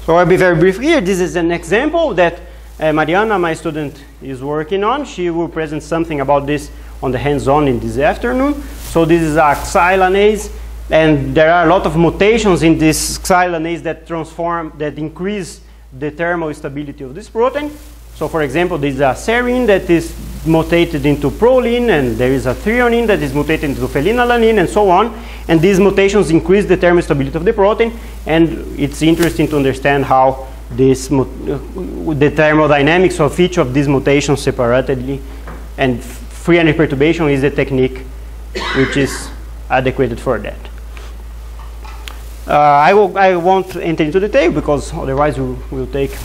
So I'll be very brief here. This is an example that Mariana, my student, is working on. She will present something about this on the hands-on in this afternoon. So this is a xylanase, and there are a lot of mutations in this xylanase that increase the thermal stability of this protein. So for example, there is a serine that is mutated into proline, and there is a threonine that is mutated into phenylalanine, and so on. And these mutations increase the thermal stability of the protein, and it's interesting to understand how the thermodynamics of each of these mutations separately, and free energy perturbation is a technique which is adequate for that. I won't enter into detail because otherwise we will take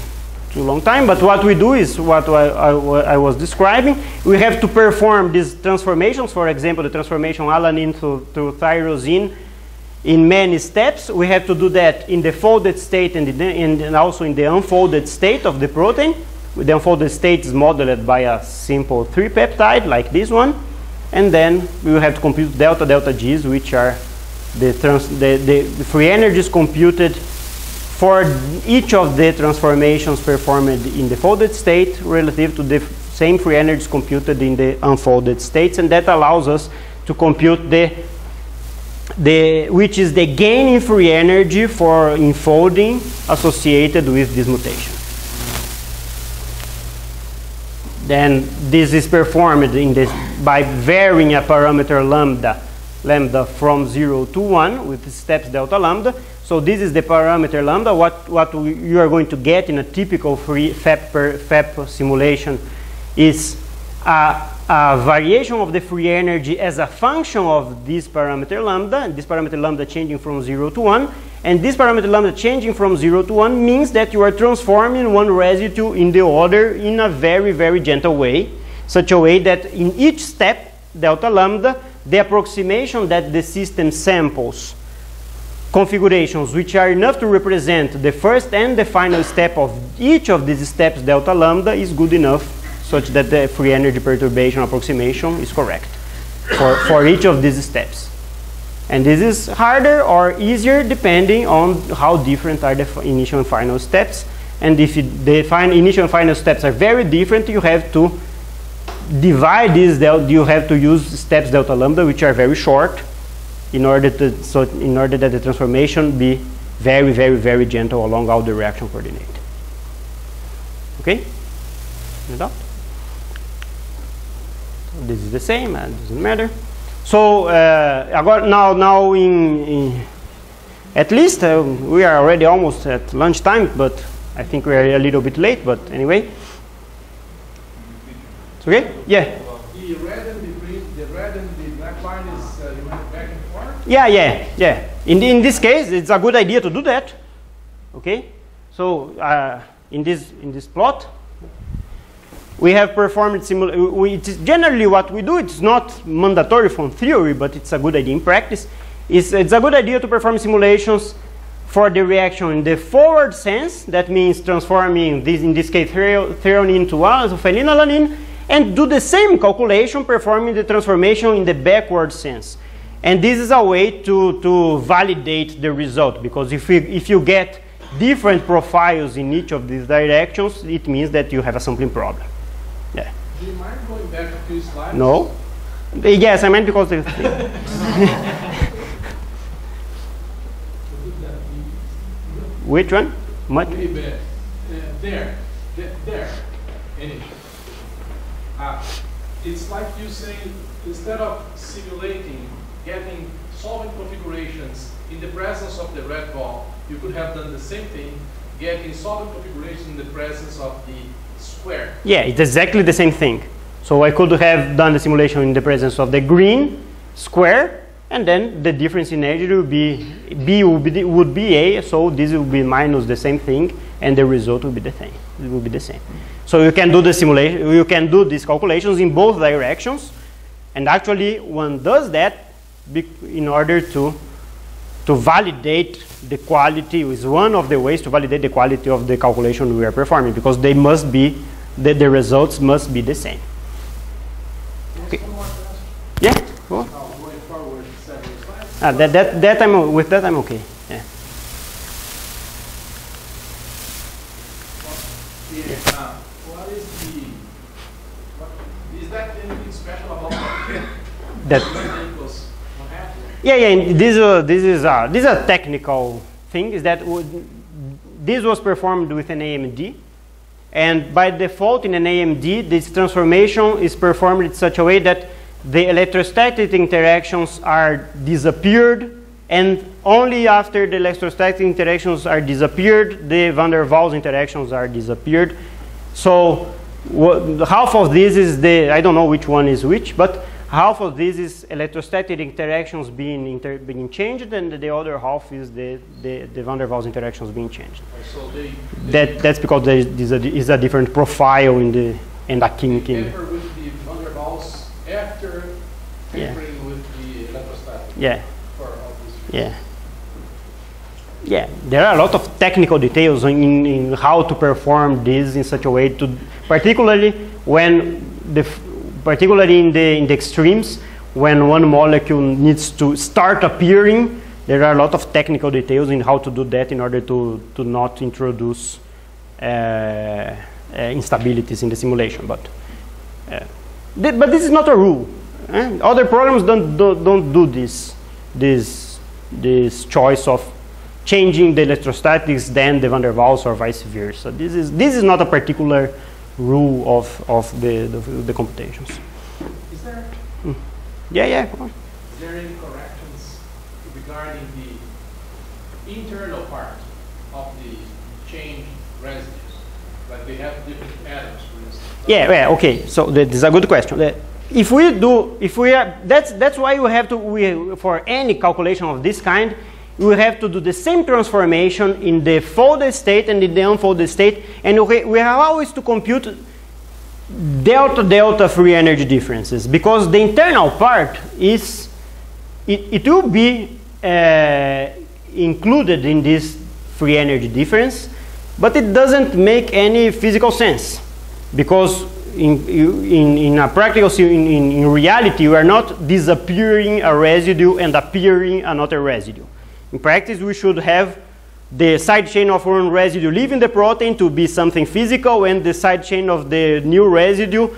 too long time, but what we do is what I was describing. We have to perform these transformations, for example, the transformation alanine to tyrosine in many steps. We have to do that in the folded state and also in the unfolded state of the protein. The unfolded state is modeled by a simple 3-peptide like this one, and then we will have to compute delta G's, which are the free energies computed for each of the transformations performed in the folded state relative to the same free energies computed in the unfolded states, and that allows us to compute which is the gain in free energy for unfolding associated with this mutation. Then this is performed by varying a parameter lambda from 0 to 1 with the steps delta lambda. So this is the parameter lambda. What you are going to get in a typical free FEP simulation is a variation of the free energy as a function of this parameter lambda, and this parameter lambda changing from 0 to 1. And this parameter lambda changing from 0 to 1 means that you are transforming one residue in the other in a very gentle way, such a way that in each step delta lambda, the approximation that the system samples configurations which are enough to represent the first and the final step of each of these steps delta lambda is good enough such that the free energy perturbation approximation is correct for each of these steps. And this is harder or easier depending on how different are the initial and final steps, and if the initial and final steps are very different, you have to divide this delta. You have to use steps delta lambda, which are very short, in order that the transformation be very, very, very gentle along all the reaction coordinate. Okay? No doubt? So this is the same, and it doesn't matter. So now at least we are already almost at lunchtime, but I think we are a little bit late. But anyway, it's okay. Yeah. The red and the green, the red and the black line is you went back and forth. Yeah. In this case, it's a good idea to do that. Okay. So in this plot, we have performed it's generally what we do. It's not mandatory from theory, but it's a good idea in practice. It's a good idea to perform simulations for the reaction in the forward sense. That means transforming this, in this case, threonine to phenylalanine, and do the same calculation performing the transformation in the backward sense. And this is a way to validate the result, because if you get different profiles in each of these directions, it means that you have a sampling problem. Yeah. Do you mind going back a few slides? No. Yes, I meant because the which one? What? There. It's like you saying, instead of simulating, getting solvent configurations in the presence of the red ball, you could have done the same thing, getting solvent configurations in the presence of the square. Yeah, it's exactly the same thing. So I could have done the simulation in the presence of the green square, and then the difference in energy would be would be A, so this will be minus the same thing, and the result will be the same. It will be the same. So you can do the simulation, you can do these calculations in both directions, and actually one does that in order to validate the quality. Is one of the ways to validate the quality of the calculation we are performing, because they must be, the results must be the same. Okay. Yeah. Cool. Going forward several slides. With that I'm okay. Yeah. What is that anything special about that? Yeah. This is a technical thing. Is that this was performed with an AMD, and by default in an AMD, this transformation is performed in such a way that the electrostatic interactions are disappeared, and only after the electrostatic interactions are disappeared, the van der Waals interactions are disappeared. So half of this is I don't know which one is which, but half of this is electrostatic interactions being changed, and the other half is the van der Waals interactions being changed. So that's because there is a different profile in the kink. Temper with the van der Waals after tempering with the electrostatic. Yeah. For all this. Yeah. Yeah, there are a lot of technical details in how to perform this in such a way to, particularly in the extremes, when one molecule needs to start appearing. There are a lot of technical details in how to do that in order to not introduce instabilities in the simulation. But this is not a rule. Other programs don't do this choice of changing the electrostatics then the van der Waals or vice versa. This is not a particular rule of the computations. Is there? Yeah. Come on. Is there any corrections regarding the internal part of the change residues? Like they have different atoms, for instance. Yeah. Okay. So this is a good question. That's why you have to, for any calculation of this kind, we have to do the same transformation in the folded state and in the unfolded state, and we have always to compute delta free energy differences, because the internal part is it will be included in this free energy difference, but it doesn't make any physical sense, because in a practical, in reality, you are not disappearing a residue and appearing another residue. In practice, we should have the side chain of one residue leaving the protein to be something physical, and the side chain of the new residue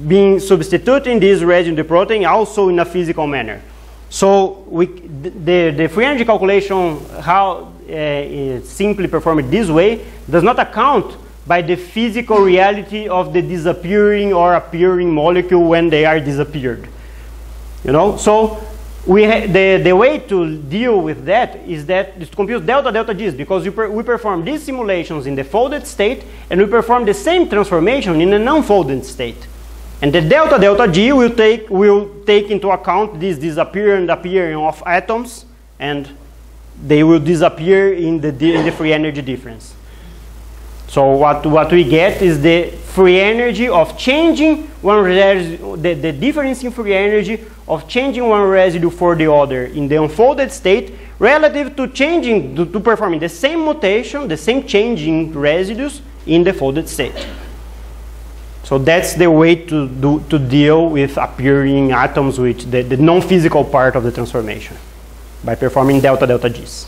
being substituting this residue in the protein also in a physical manner. So the free energy calculation, how it's simply performed this way, does not account by the physical reality of the disappearing or appearing molecule when they are disappeared. You know, so the way to deal with that is to compute delta G's, because we perform these simulations in the folded state, and we perform the same transformation in an unfolded state. And the delta G will take into account this disappearing and appearing of atoms, and they will disappear in the free energy difference. So what we get is the free energy of changing one residue, the difference in free energy of changing one residue for the other in the unfolded state relative to changing, to performing the same mutation, the same changing residues in the folded state. So that's the way to deal with appearing atoms, which the non-physical part of the transformation, by performing delta G's.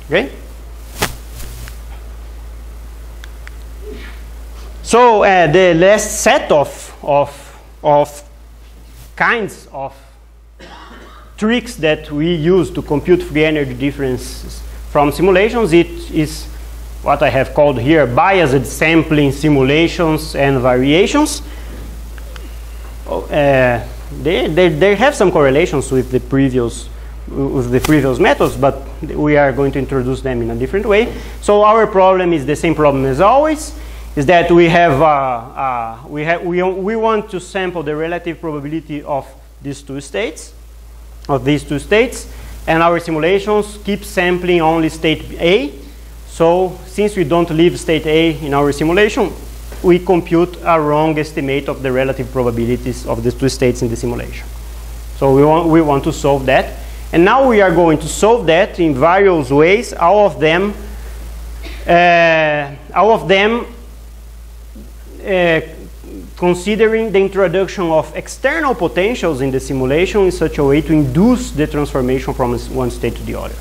Okay? So the last set of kinds of tricks that we use to compute free energy differences from simulations, it is what I have called here biased sampling simulations and variations. They have some correlations with the previous methods, but we are going to introduce them in a different way. So our problem is the same problem as always, is that we want to sample the relative probability of these two states, and our simulations keep sampling only state A. So since we don't leave state A in our simulation, we compute a wrong estimate of the relative probabilities of the two states in the simulation. So we want to solve that. And now we are going to solve that in various ways, all of them considering the introduction of external potentials in the simulation in such a way to induce the transformation from one state to the other.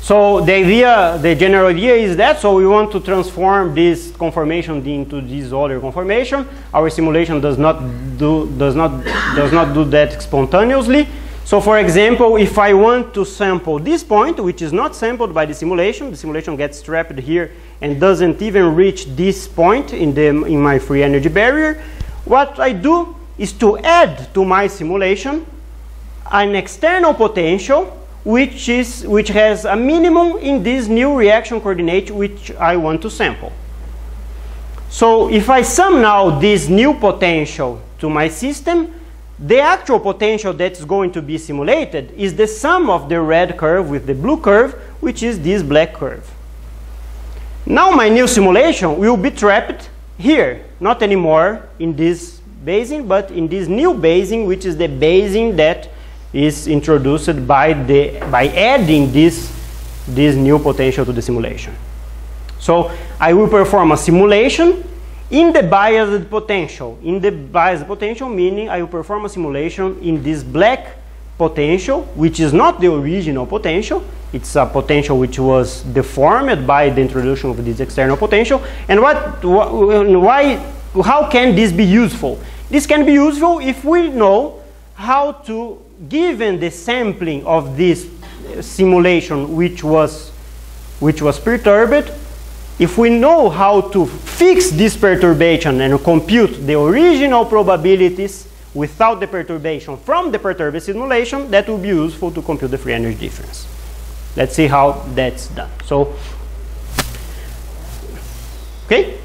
So the general idea is that, so we want to transform this conformation into this other conformation. Our simulation does not do that spontaneously. So for example, if I want to sample this point, which is not sampled by the simulation gets trapped here and doesn't even reach this point in my free energy barrier, what I do is to add to my simulation an external potential which has a minimum in this new reaction coordinate which I want to sample. So if I sum now this new potential to my system, the actual potential that's going to be simulated is the sum of the red curve with the blue curve, which is this black curve. Now my new simulation will be trapped here, not anymore in this basin, but in this new basin, which is the basin that is introduced by adding this new potential to the simulation. So I will perform a simulation in the biased potential. In the biased potential, meaning I will perform a simulation in this black potential, which is not the original potential. It's a potential which was deformed by the introduction of this external potential. And how can this be useful? This can be useful if we know how to, given the sampling of this simulation which was perturbed, if we know how to fix this perturbation and compute the original probabilities without the perturbation from the perturbed simulation, that will be useful to compute the free energy difference. Let's see how that's done. So, okay.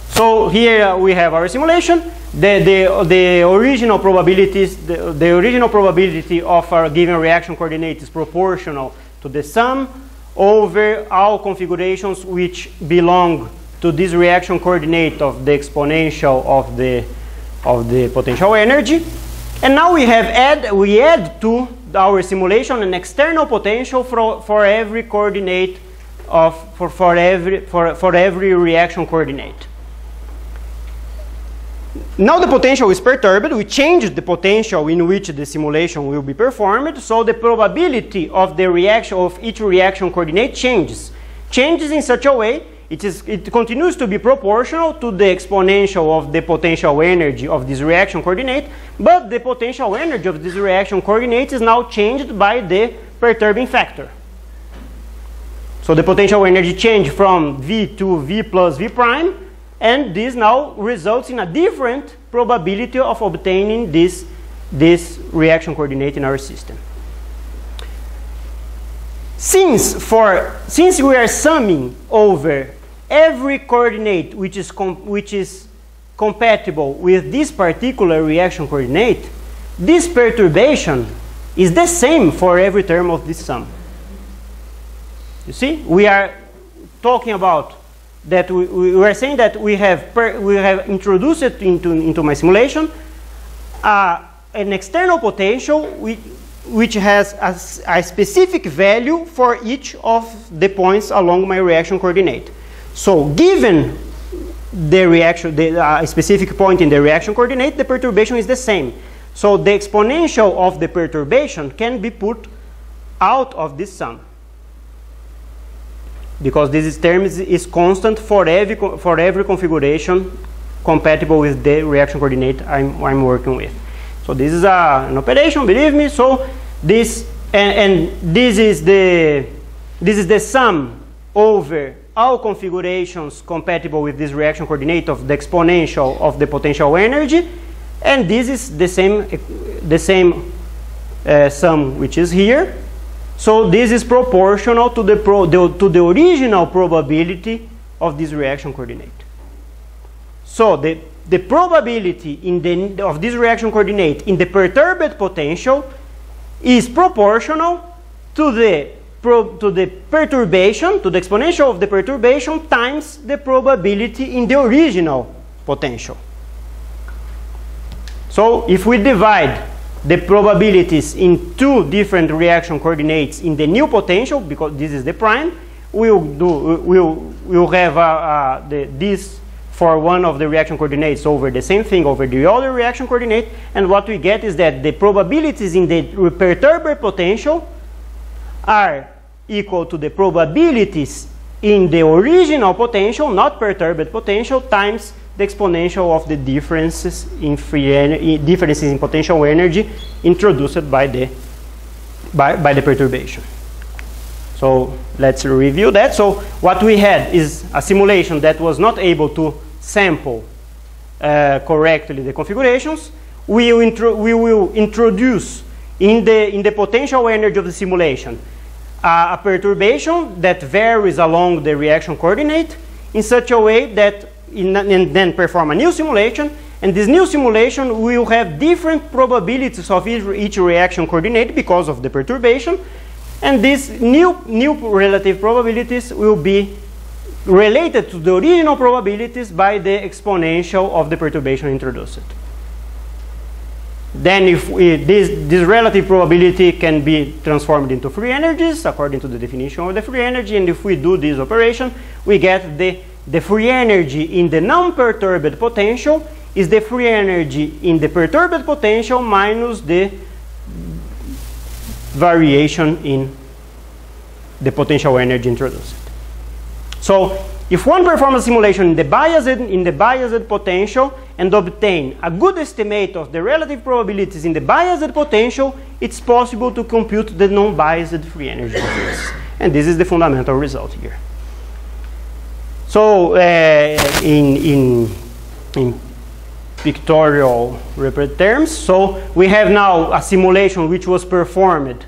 So here we have our simulation. The original probabilities, the original probability of our given reaction coordinate is proportional to the sum over all configurations which belong to this reaction coordinate of the exponential of the potential energy. And now we add to our simulation an external potential for every coordinate for every reaction coordinate. Now the potential is perturbed. We changed the potential in which the simulation will be performed, so the probability of the reaction of each reaction coordinate changes. Changes in such a way it continues to be proportional to the exponential of the potential energy of this reaction coordinate, but the potential energy of this reaction coordinate is now changed by the perturbing factor. So the potential energy changed from V to V plus V prime, and this now results in a different probability of obtaining this reaction coordinate in our system. Since we are summing over every coordinate which is compatible with this particular reaction coordinate, this perturbation is the same for every term of this sum. You see, we are talking about that we are saying that we have introduced it into my simulation an external potential which has a specific value for each of the points along my reaction coordinate. So given the reaction, a specific point in the reaction coordinate, the perturbation is the same. So the exponential of the perturbation can be put out of this sum, because this term is constant for every configuration compatible with the reaction coordinate I'm working with. So this is an operation, believe me. So this this is the sum over all configurations compatible with this reaction coordinate of the exponential of the potential energy, and this is the same sum which is here. So this is proportional to the original probability of this reaction coordinate. So the probability of this reaction coordinate in the perturbed potential is proportional to the perturbation, to the exponential of the perturbation times the probability in the original potential. So if we divide the probabilities in two different reaction coordinates in the new potential, because this is the prime, we'll have this for one of the reaction coordinates over the same thing over the other reaction coordinate, and what we get is that the probabilities in the perturbed potential are equal to the probabilities in the original potential, not perturbed potential, times the exponential of the differences in differences in potential energy introduced by the perturbation. So let's review that. So what we had is a simulation that was not able to sample correctly the configurations. We will introduce in the potential energy of the simulation a perturbation that varies along the reaction coordinate in such a way that and then perform a new simulation, and this new simulation will have different probabilities of each reaction coordinate because of the perturbation, and these new relative probabilities will be related to the original probabilities by the exponential of the perturbation introduced. Then if this relative probability can be transformed into free energies according to the definition of the free energy, and if we do this operation, we get the free energy in the non-perturbed potential is the free energy in the perturbed potential minus the variation in the potential energy introduced. So if one performs a simulation in the biased potential and obtain a good estimate of the relative probabilities in the biased potential, it's possible to compute the non-biased free energy difference. And this is the fundamental result here. So in pictorial terms, so we have now a simulation which was performed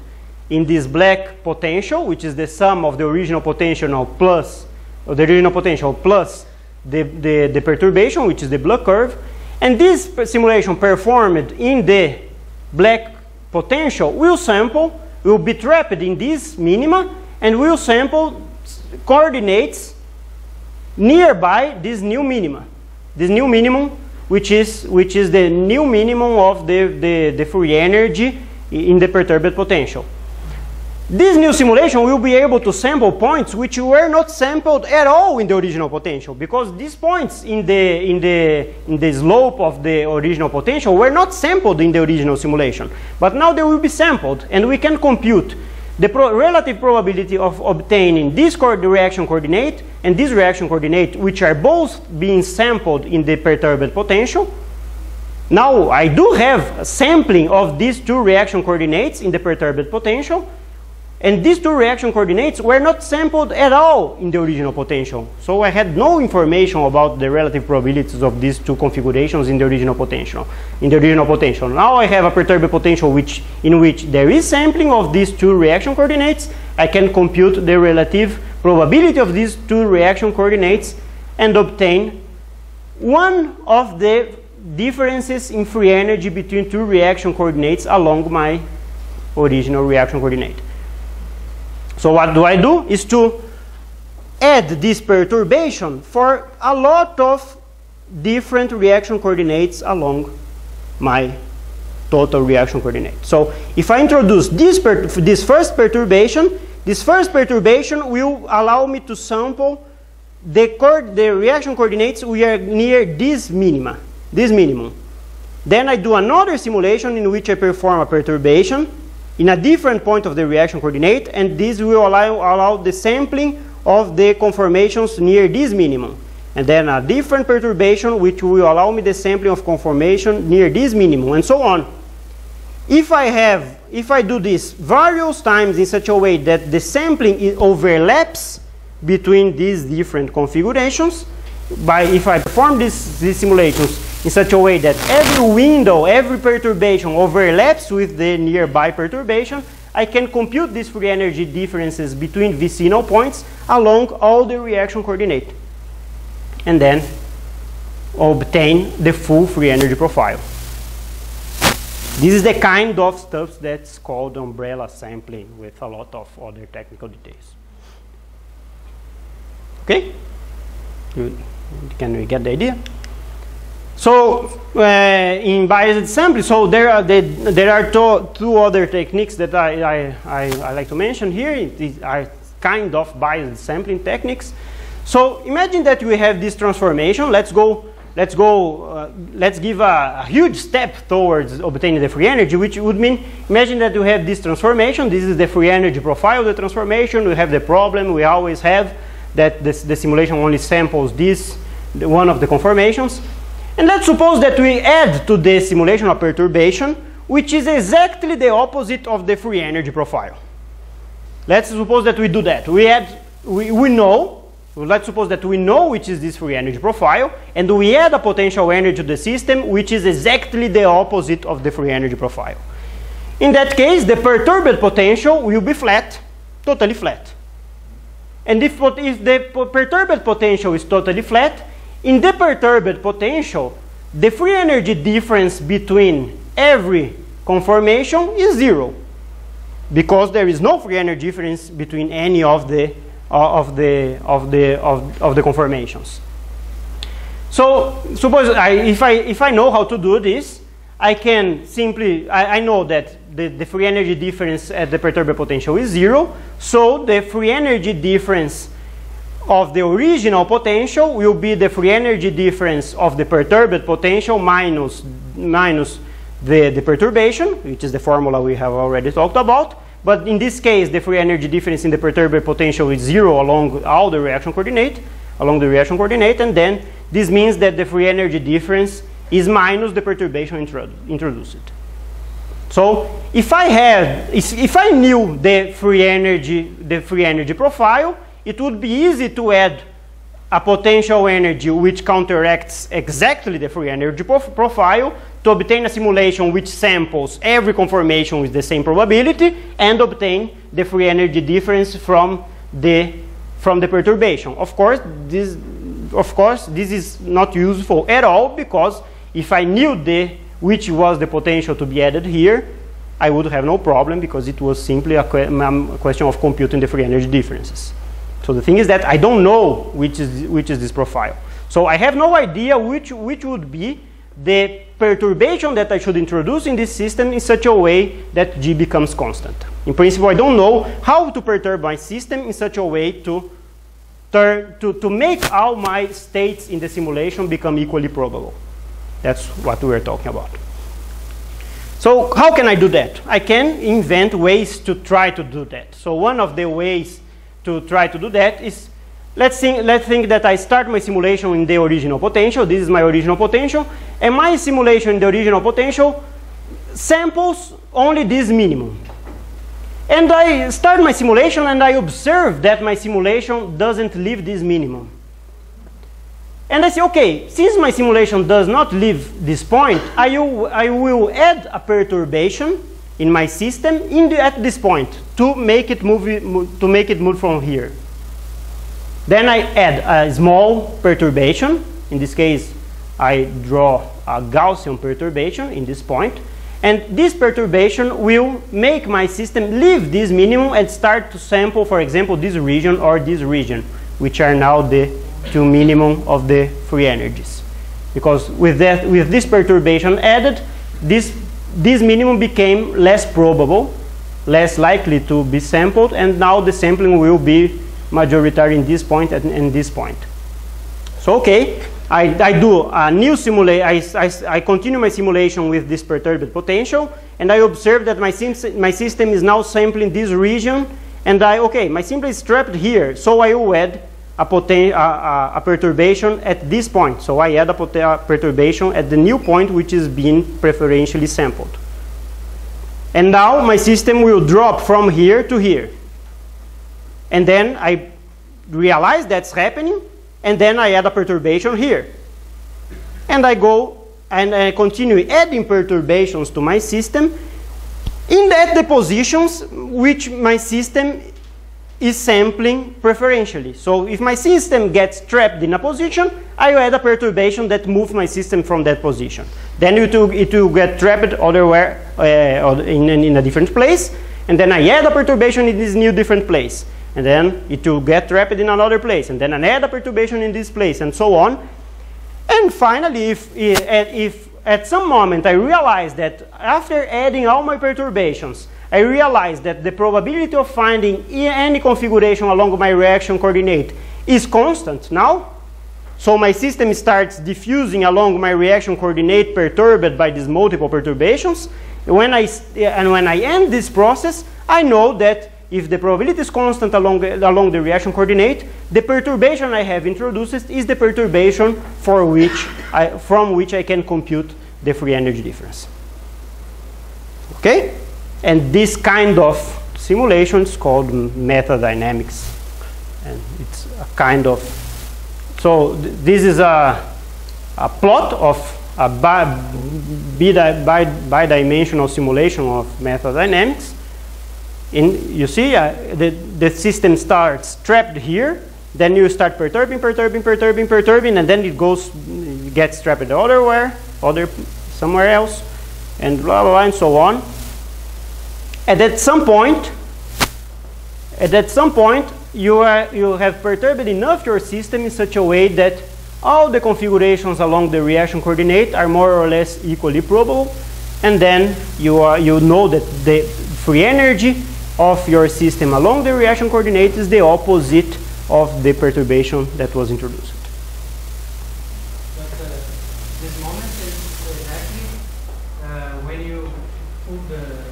in this black potential, which is the sum of the original potential plus the perturbation, which is the black curve. And this simulation performed in the black potential will be trapped in this minima, and will sample coordinates nearby this new minima. This new minimum, which is the new minimum of the free energy in the perturbed potential. This new simulation will be able to sample points which were not sampled at all in the original potential, because these points in the slope of the original potential were not sampled in the original simulation. But now they will be sampled, and we can compute the relative probability of obtaining this reaction coordinate and this reaction coordinate, which are both being sampled in the perturbed potential. Now I do have a sampling of these two reaction coordinates in the perturbed potential, and these two reaction coordinates were not sampled at all in the original potential. So I had no information about the relative probabilities of these two configurations in the original potential. Now I have a perturbed potential in which there is sampling of these two reaction coordinates. I can compute the relative probability of these two reaction coordinates and obtain one of the differences in free energy between two reaction coordinates along my original reaction coordinate. So what do I do is to add this perturbation for a lot of different reaction coordinates along my total reaction coordinate. So if I introduce this first perturbation will allow me to sample the reaction coordinates we are near this minimum. Then I do another simulation in which I perform a perturbation in a different point of the reaction coordinate, and this will allow the sampling of the conformations near this minimum. And then a different perturbation which will allow me the sampling of conformation near this minimum, and so on. If I do this various times in such a way that the sampling overlaps between these different configurations, if I perform these simulations in such a way that every window, every perturbation overlaps with the nearby perturbation, I can compute these free energy differences between vicinal points along all the reaction coordinate, and then obtain the full free energy profile. This is the kind of stuff that's called umbrella sampling, with a lot of other technical details. Okay? Can we get the idea? So in biased sampling, so there are two other techniques that I like to mention here. These are kind of biased sampling techniques. So imagine that we have this transformation. Let's give a huge step towards obtaining the free energy, which would mean, imagine that you have this transformation. This is the free energy profile of the transformation. We have the problem we always have, that the simulation only samples one of the conformations. And let's suppose that we add to the simulation a perturbation which is exactly the opposite of the free energy profile. Let's suppose that we do that. Let's suppose that we know which is this free energy profile, and we add a potential energy to the system which is exactly the opposite of the free energy profile. In that case, the perturbed potential will be flat, totally flat. And if the perturbed potential is totally flat, in the perturbed potential, the free energy difference between every conformation is 0, because there is no free energy difference between any of the conformations. So suppose if I know how to do this, I can simply I know that the free energy difference at the perturbed potential is 0. So the free energy difference of the original potential will be the free energy difference of the perturbed potential minus the perturbation, which is the formula we have already talked about. But in this case, the free energy difference in the perturbed potential is 0 along all the reaction coordinate, and then this means that the free energy difference is minus the perturbation introduced. So if I knew the free energy profile, it would be easy to add a potential energy which counteracts exactly the free energy profile to obtain a simulation which samples every conformation with the same probability and obtain the free energy difference from the perturbation. Of course, this is not useful at all, because if I knew which was the potential to be added here, I would have no problem, because it was simply a question of computing the free energy differences. So the thing is that I don't know which is this profile. So I have no idea which would be the perturbation that I should introduce in this system in such a way that G becomes constant. In principle, I don't know how to perturb my system in such a way to make all my states in the simulation become equally probable. That's what we're talking about. So how can I do that? I can invent ways to try to do that. So one of the ways to try to do that is, let's think that I start my simulation in the original potential. This is my original potential. And my simulation in the original potential samples only this minimum. And I start my simulation and I observe that my simulation doesn't leave this minimum. And I say, okay, since my simulation does not leave this point, I will add a perturbation in my system at this point to make it move from here. Then I add a small perturbation. In this case, I draw a Gaussian perturbation in this point. And this perturbation will make my system leave this minimum and start to sample, for example, this region or this region, which are now the two minimum of the free energies. Because with this perturbation added, this minimum became less probable, less likely to be sampled, and now the sampling will be majority in this point and this point. So okay, I do a new simulation. I continue my simulation with this perturbed potential, and I observe that my system is now sampling this region, and my system is trapped here, so I will add a perturbation at this point. So I add a perturbation at the new point, which is being preferentially sampled. And now my system will drop from here to here. And then I realize that's happening, and then I add a perturbation here. And I go and I continue adding perturbations to my system at the positions which my system is sampling preferentially. So if my system gets trapped in a position, I add a perturbation that moves my system from that position. Then it will get trapped elsewhere in a different place, and then I add a perturbation in this new different place. And then it will get trapped in another place, and then I add a perturbation in this place, and so on. And finally, if at some moment I realize that after adding all my perturbations, I realize that the probability of finding any configuration along my reaction coordinate is constant now, so my system starts diffusing along my reaction coordinate perturbed by these multiple perturbations. When I end this process, I know that if the probability is constant along the reaction coordinate, the perturbation I have introduced is the perturbation from which I can compute the free energy difference. Okay? And this kind of simulation is called metadynamics. And it's a kind of, so this is a plot of a bidimensional simulation of metadynamics. You see, the system starts trapped here, then you start perturbing, and then it gets trapped somewhere else, and blah, blah, blah, and so on. And at some point, you have perturbed enough your system in such a way that all the configurations along the reaction coordinate are more or less equally probable, and then you know that the free energy of your system along the reaction coordinate is the opposite of the perturbation that was introduced. But this moment is exactly when you put the...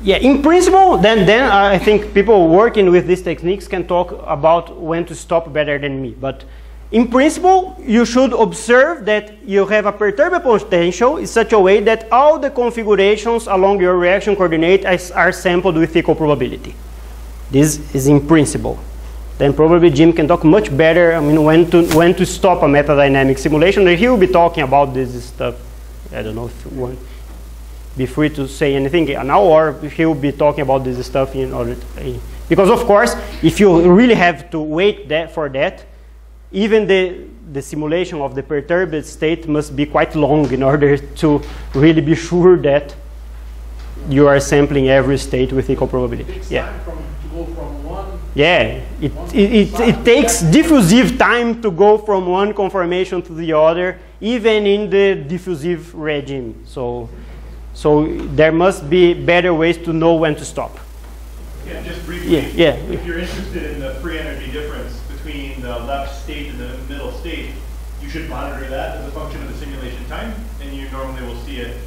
Yeah, in principle, then I think people working with these techniques can talk about when to stop better than me. But in principle, you should observe that you have a perturbed potential in such a way that all the configurations along your reaction coordinate are sampled with equal probability. This is in principle. Then probably Jim can talk much better, when to stop a metadynamic simulation. He will be talking about this stuff. I don't know if you want. Be free to say anything now, or he will be talking about this stuff in order to, because of course, if you really have to wait for that, even the simulation of the perturbed state must be quite long in order to really be sure that you are sampling every state with equal probability. It takes yeah. time to go from one. Yeah, it takes diffusive time to go from one conformation to the other, even in the diffusive regime. So there must be better ways to know when to stop. Yeah, just briefly, Yeah. If you're interested in the free energy difference between the left state and the middle state, you should monitor that as a function of the simulation time, and you normally will see it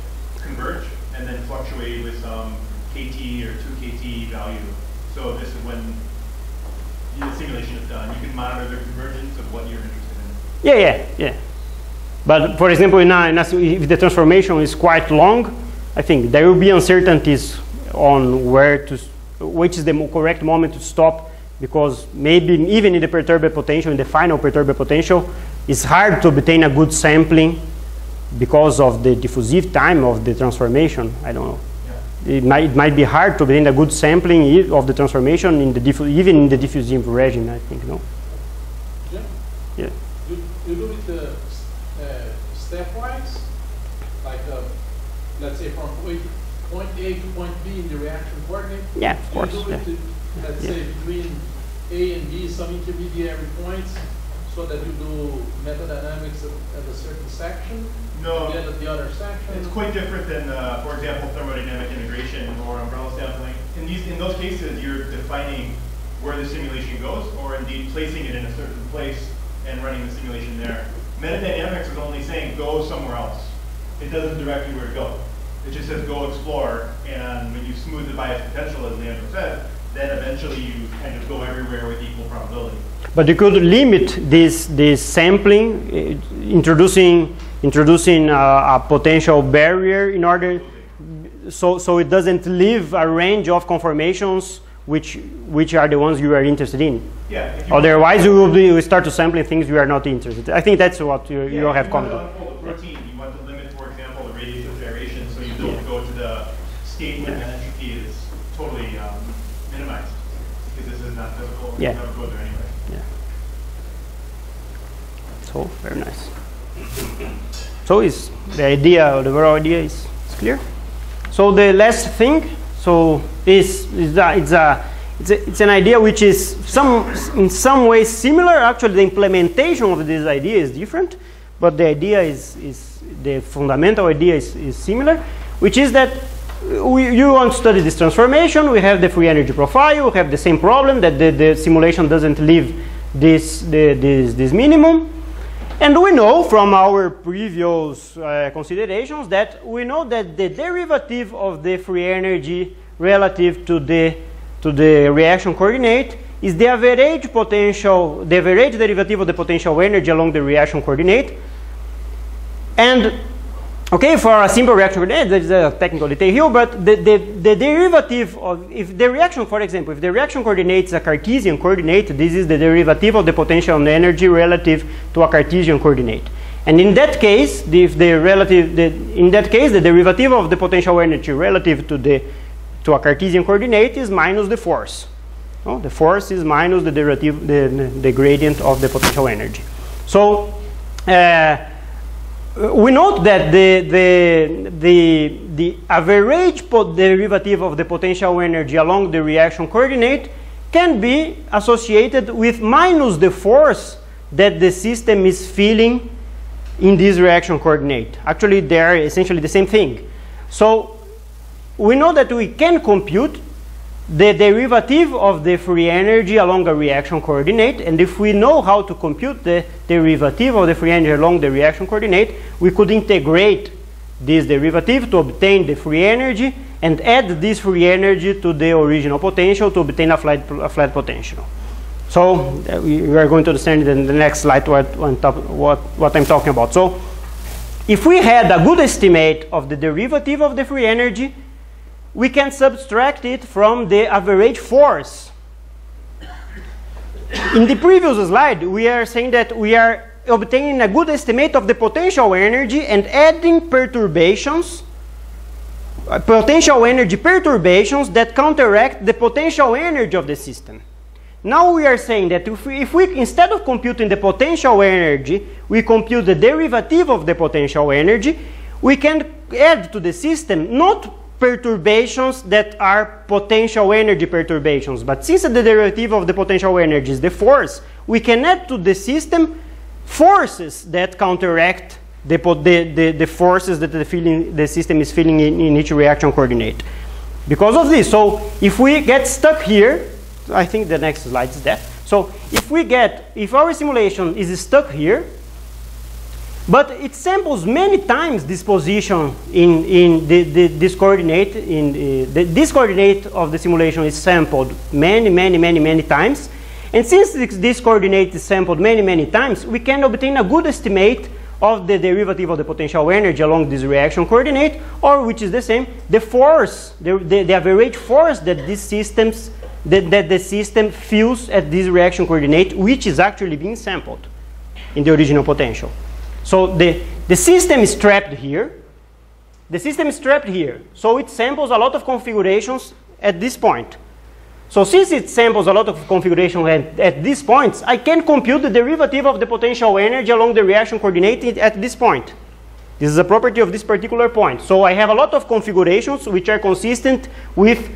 converge and then fluctuate with some KT or 2 KT value. So this is when the simulation is done. You can monitor the convergence of what you're interested in. Yeah. But for example, if the transformation is quite long, I think there will be uncertainties on which is the correct moment to stop, because maybe even in the perturbed potential, in the final perturbed potential, it's hard to obtain a good sampling because of the diffusive time of the transformation. I don't know. Yeah. It might be hard to obtain a good sampling of the transformation in the even in the diffusive regime, I think, no? Yeah. You do it stepwise, like let's say from point A to point B in the reaction coordinate. Yeah, of course. You do it, let's say, between A and B, some intermediary points, so that you do metadynamics at a certain section. No, and then at the other section. It's quite different than, for example, thermodynamic integration or umbrella sampling. In those cases, you're defining where the simulation goes, or indeed placing it in a certain place and running the simulation there. Metadynamics is only saying go somewhere else. It doesn't direct you where to go. It just says go explore, and when you smooth the bias potential, as Leandro said, then eventually you kind of go everywhere with equal probability. But you could limit this sampling, introducing a potential barrier in order, so it doesn't leave a range of conformations which are the ones you are interested in. Yeah. Otherwise, you start to sampling things you are not interested in. I think that's what you have commented on. If you want to unfold a protein, you want to limit, for example, the radius of gyration, so you don't go to the state where the entropy is totally minimized, because this is not physical. Yeah. You never go there anyway. Yeah. So very nice. So is the idea, the overall idea is clear. So the last thing, so it's an idea which is in some ways similar. Actually, the implementation of this idea is different, but the idea is the fundamental idea is similar, which is that you want to study this transformation. We have the free energy profile. We have the same problem that the simulation doesn't leave this minimum. And we know from our previous considerations that we know that the derivative of the free energy relative to the reaction coordinate is the average potential, the average derivative of the potential energy along the reaction coordinate. And okay, for a simple reaction coordinate, there is a technical detail here, but the derivative of, if the reaction, for example, if the reaction coordinate is a Cartesian coordinate, this is the derivative of the potential energy relative to a Cartesian coordinate. And in that case, the derivative of the potential energy relative to a Cartesian coordinate is minus the force. No? The force is minus the derivative, the gradient of the potential energy. So we note that the average derivative of the potential energy along the reaction coordinate can be associated with minus the force that the system is feeling in this reaction coordinate. Actually, they are essentially the same thing. So we know that we can compute the derivative of the free energy along a reaction coordinate, and if we know how to compute the derivative of the free energy along the reaction coordinate, we could integrate this derivative to obtain the free energy and add this free energy to the original potential to obtain a flat potential. So we are going to understand in the next slide what I'm talking about. So if we had a good estimate of the derivative of the free energy, we can subtract it from the average force. In the previous slide, we are saying that we are obtaining a good estimate of the potential energy and adding perturbations, potential energy perturbations that counteract the potential energy of the system. Now we are saying that if we instead of computing the potential energy, we compute the derivative of the potential energy, we can add to the system not perturbations that are potential energy perturbations, but since the derivative of the potential energy is the force, we can add to the system forces that counteract the forces that the system is feeling in each reaction coordinate. because of this. So if we get stuck here, I think the next slide is that. So if our simulation is stuck here, but it samples many times this position in this coordinate, this coordinate of the simulation is sampled many times. And since this coordinate is sampled many times, we can obtain a good estimate of the derivative of the potential energy along this reaction coordinate, or which is the same, the force, the average force that the system feels at this reaction coordinate, which is actually being sampled in the original potential. So the system is trapped here. The system is trapped here. So it samples a lot of configurations at this point. So since it samples a lot of configuration at these points, I can compute the derivative of the potential energy along the reaction coordinate at this point. This is a property of this particular point. So I have a lot of configurations which are consistent with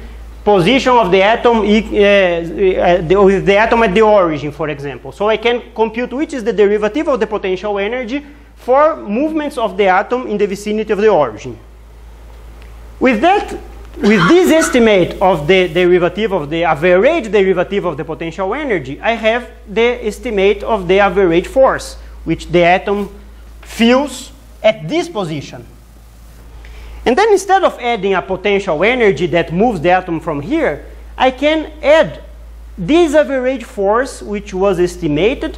position of the atom, with the atom at the origin, for example. So I can compute which is the derivative of the potential energy for movements of the atom in the vicinity of the origin. With this estimate of the derivative of the average derivative of the potential energy, I have the estimate of the average force, which the atom feels at this position. And then instead of adding a potential energy that moves the atom from here, I can add this average force, which was estimated,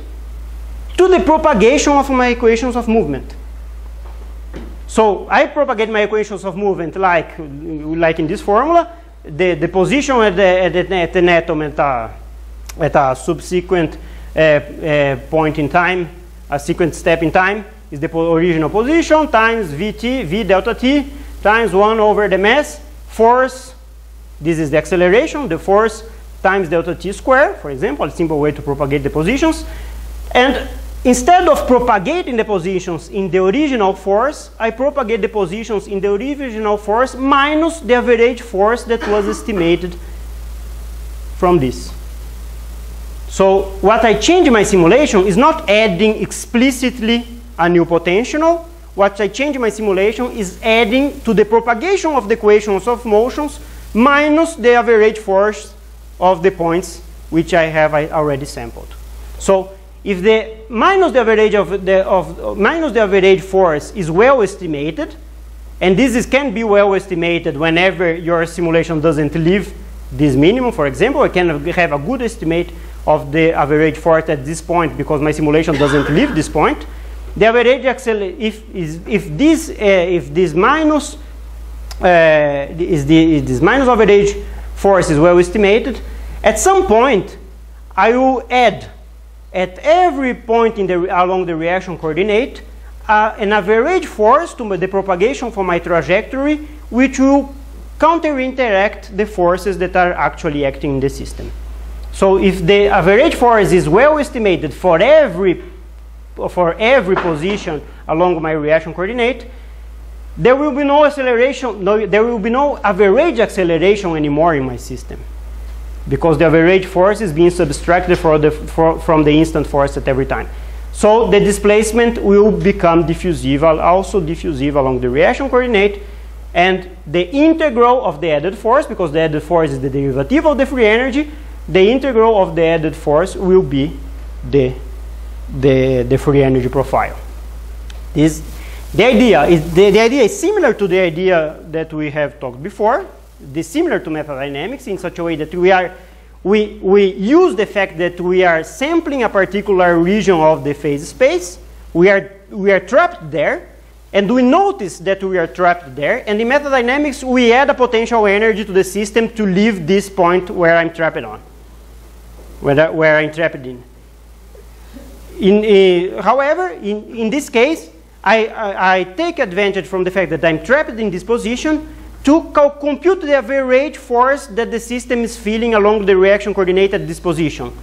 to the propagation of my equations of movement. So I propagate my equations of movement like in this formula. The position at an atom at a subsequent point in time, a sequence step in time, is the original position times Vt, V delta t, times 1 over the mass, force, this is the acceleration, the force times delta t squared, for example, a simple way to propagate the positions. And instead of propagating the positions in the original force, I propagate the positions in the original force minus the average force that was estimated from this. So what I change in my simulation is not adding explicitly a new potential. What I change in my simulation is adding to the propagation of the equations of motions minus the average force of the points which I have already sampled. So if the minus the average force is well estimated, and this can be well estimated whenever your simulation doesn't leave this minimum, for example, I can have a good estimate of the average force at this point because my simulation doesn't leave this point. The average if this minus average force is well estimated, at some point I will add at every point along the reaction coordinate an average force to the propagation for my trajectory, which will counter-interact the forces that are actually acting in the system. So if the average force is well estimated for every position along my reaction coordinate, there will be no acceleration, there will be no average acceleration anymore in my system, because the average force is being subtracted from the instant force at every time. So the displacement will become diffusive, also diffusive along the reaction coordinate, and the integral of the added force, because the added force is the derivative of the free energy, the integral of the added force will be the free energy profile. The idea is similar to the idea that we have talked before. Similar to method dynamics in such a way that we use the fact that we are sampling a particular region of the phase space. We are trapped there, and we notice that we are trapped there. And in method dynamics, we add a potential energy to the system to leave this point where I'm trapped on, where I'm trapped in. However, in this case, I take advantage from the fact that I'm trapped in this position to compute the average force that the system is feeling along the reaction coordinate at this position.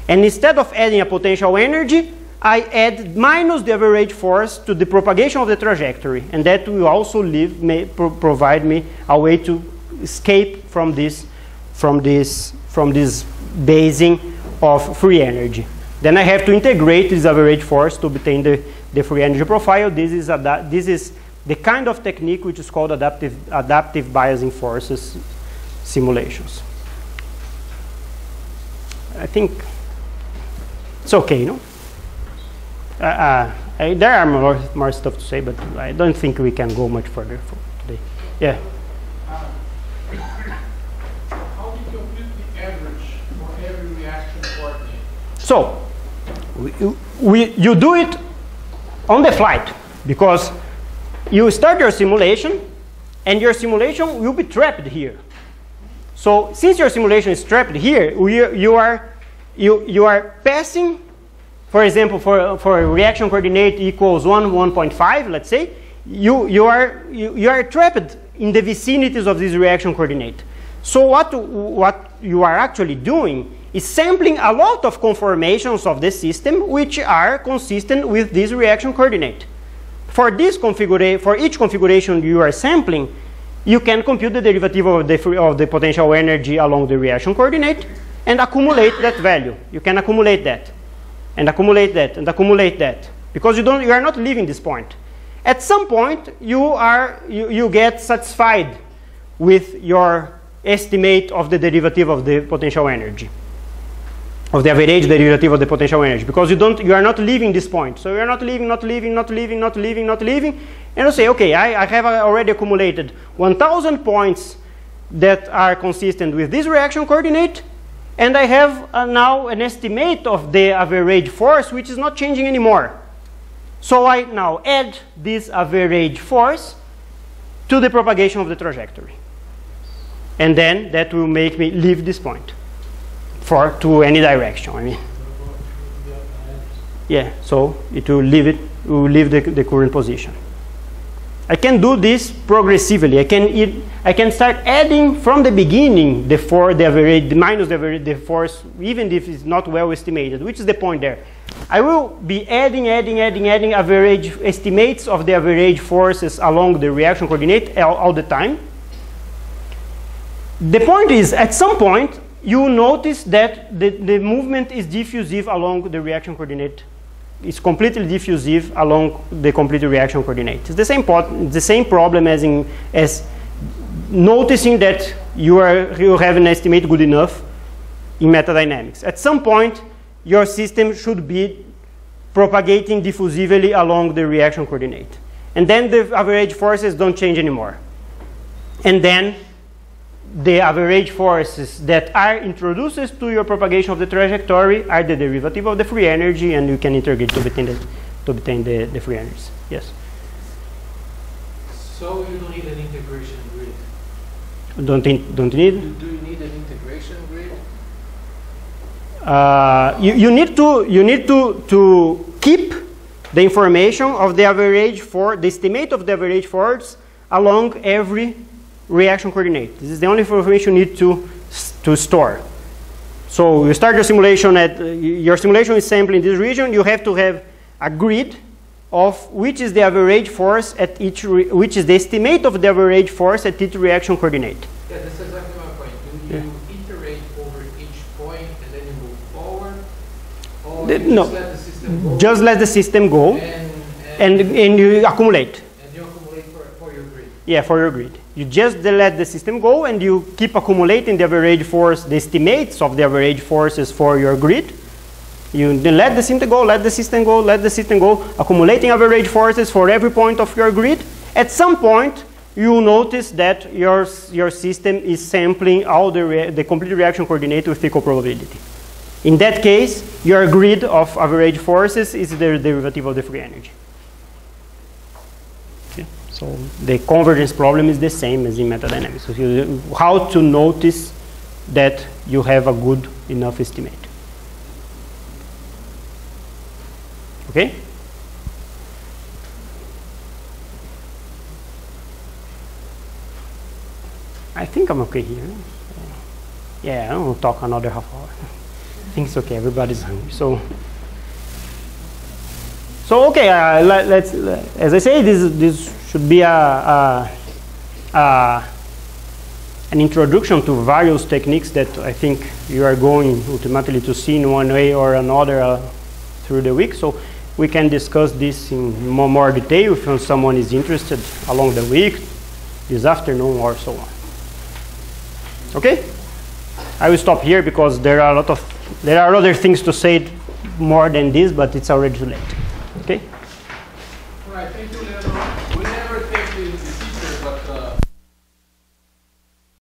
And instead of adding a potential energy, I add minus the average force to the propagation of the trajectory. And that will also provide me a way to escape from this basing of free energy. Then I have to integrate this average force to obtain the free energy profile. This is the kind of technique which is called adaptive biasing forces simulations. I think it's okay, no? There are more stuff to say, but I don't think we can go much further for today. Yeah. How do you compute the average for every reaction coordinate? So, you do it on the flight, because you start your simulation, and your simulation will be trapped here. So, since your simulation is trapped here, you are passing, for example, for a reaction coordinate equals 1.5, let's say, you are trapped in the vicinities of this reaction coordinate. So what you are actually doing is sampling a lot of conformations of the system which are consistent with this reaction coordinate. For each configuration you are sampling, you can compute the derivative of the potential energy along the reaction coordinate and accumulate that value. You can accumulate that, and accumulate that, and accumulate that, because you are not leaving this point. At some point, you get satisfied with your estimate of the derivative of the potential energy, of the average derivative of the potential energy, because you are not leaving this point. So you are not leaving, and you say, okay, I have already accumulated 1,000 points that are consistent with this reaction coordinate, and I have now an estimate of the average force which is not changing anymore. So I now add this average force to the propagation of the trajectory, and then that will make me leave this point to any direction. I mean, yeah. So it will leave the current position. I can do this progressively. I can start adding from the beginning the average, minus the force, even if it's not well estimated, which is the point there. I will be adding average estimates of the average forces along the reaction coordinate all the time. The point is, at some point, you will notice that the movement is diffusive along the reaction coordinate. It's completely diffusive along the complete reaction coordinate. It's the same problem as noticing that you have an estimate good enough in metadynamics. At some point, your system should be propagating diffusively along the reaction coordinate. And then the average forces don't change anymore. And then the average forces that are introduced to your propagation of the trajectory are the derivative of the free energy, and you can integrate to obtain the free energies. Yes? So you don't need an integration grid? Don't need? Do you need an integration grid? You need to keep the information of the average the estimate of the average force along every reaction coordinate. This is the only information you need to store. So you start your simulation your simulation is sampling this region. You have to have a grid of which is the average force at which is the estimate of the average force at each reaction coordinate. Yeah, that's exactly my point. Do you iterate over each point and then you move forward, or you no, just let the system go? Just let the system go, and you accumulate. And you accumulate for your grid. Yeah, for your grid. You just let the system go, and you keep accumulating the average force, the estimates of the average forces for your grid. You then let the system go, let the system go, let the system go, accumulating average forces for every point of your grid. At some point, you will notice that your system is sampling all the complete reaction coordinate with equal probability. In that case, your grid of average forces is the derivative of the free energy. So the convergence problem is the same as in metadynamics. So how to notice that you have a good enough estimate. Okay? I think I'm okay here. Yeah, I don't want to talk another half hour. I think it's okay. Everybody's hungry. So okay. Let's. As I say, this should be an introduction to various techniques that I think you are going ultimately to see in one way or another through the week. So we can discuss this in more detail if someone is interested along the week, this afternoon, or so on. Okay? I will stop here because there are other things to say more than this, but it's already too late. Okay? All right, thank you, Leandro.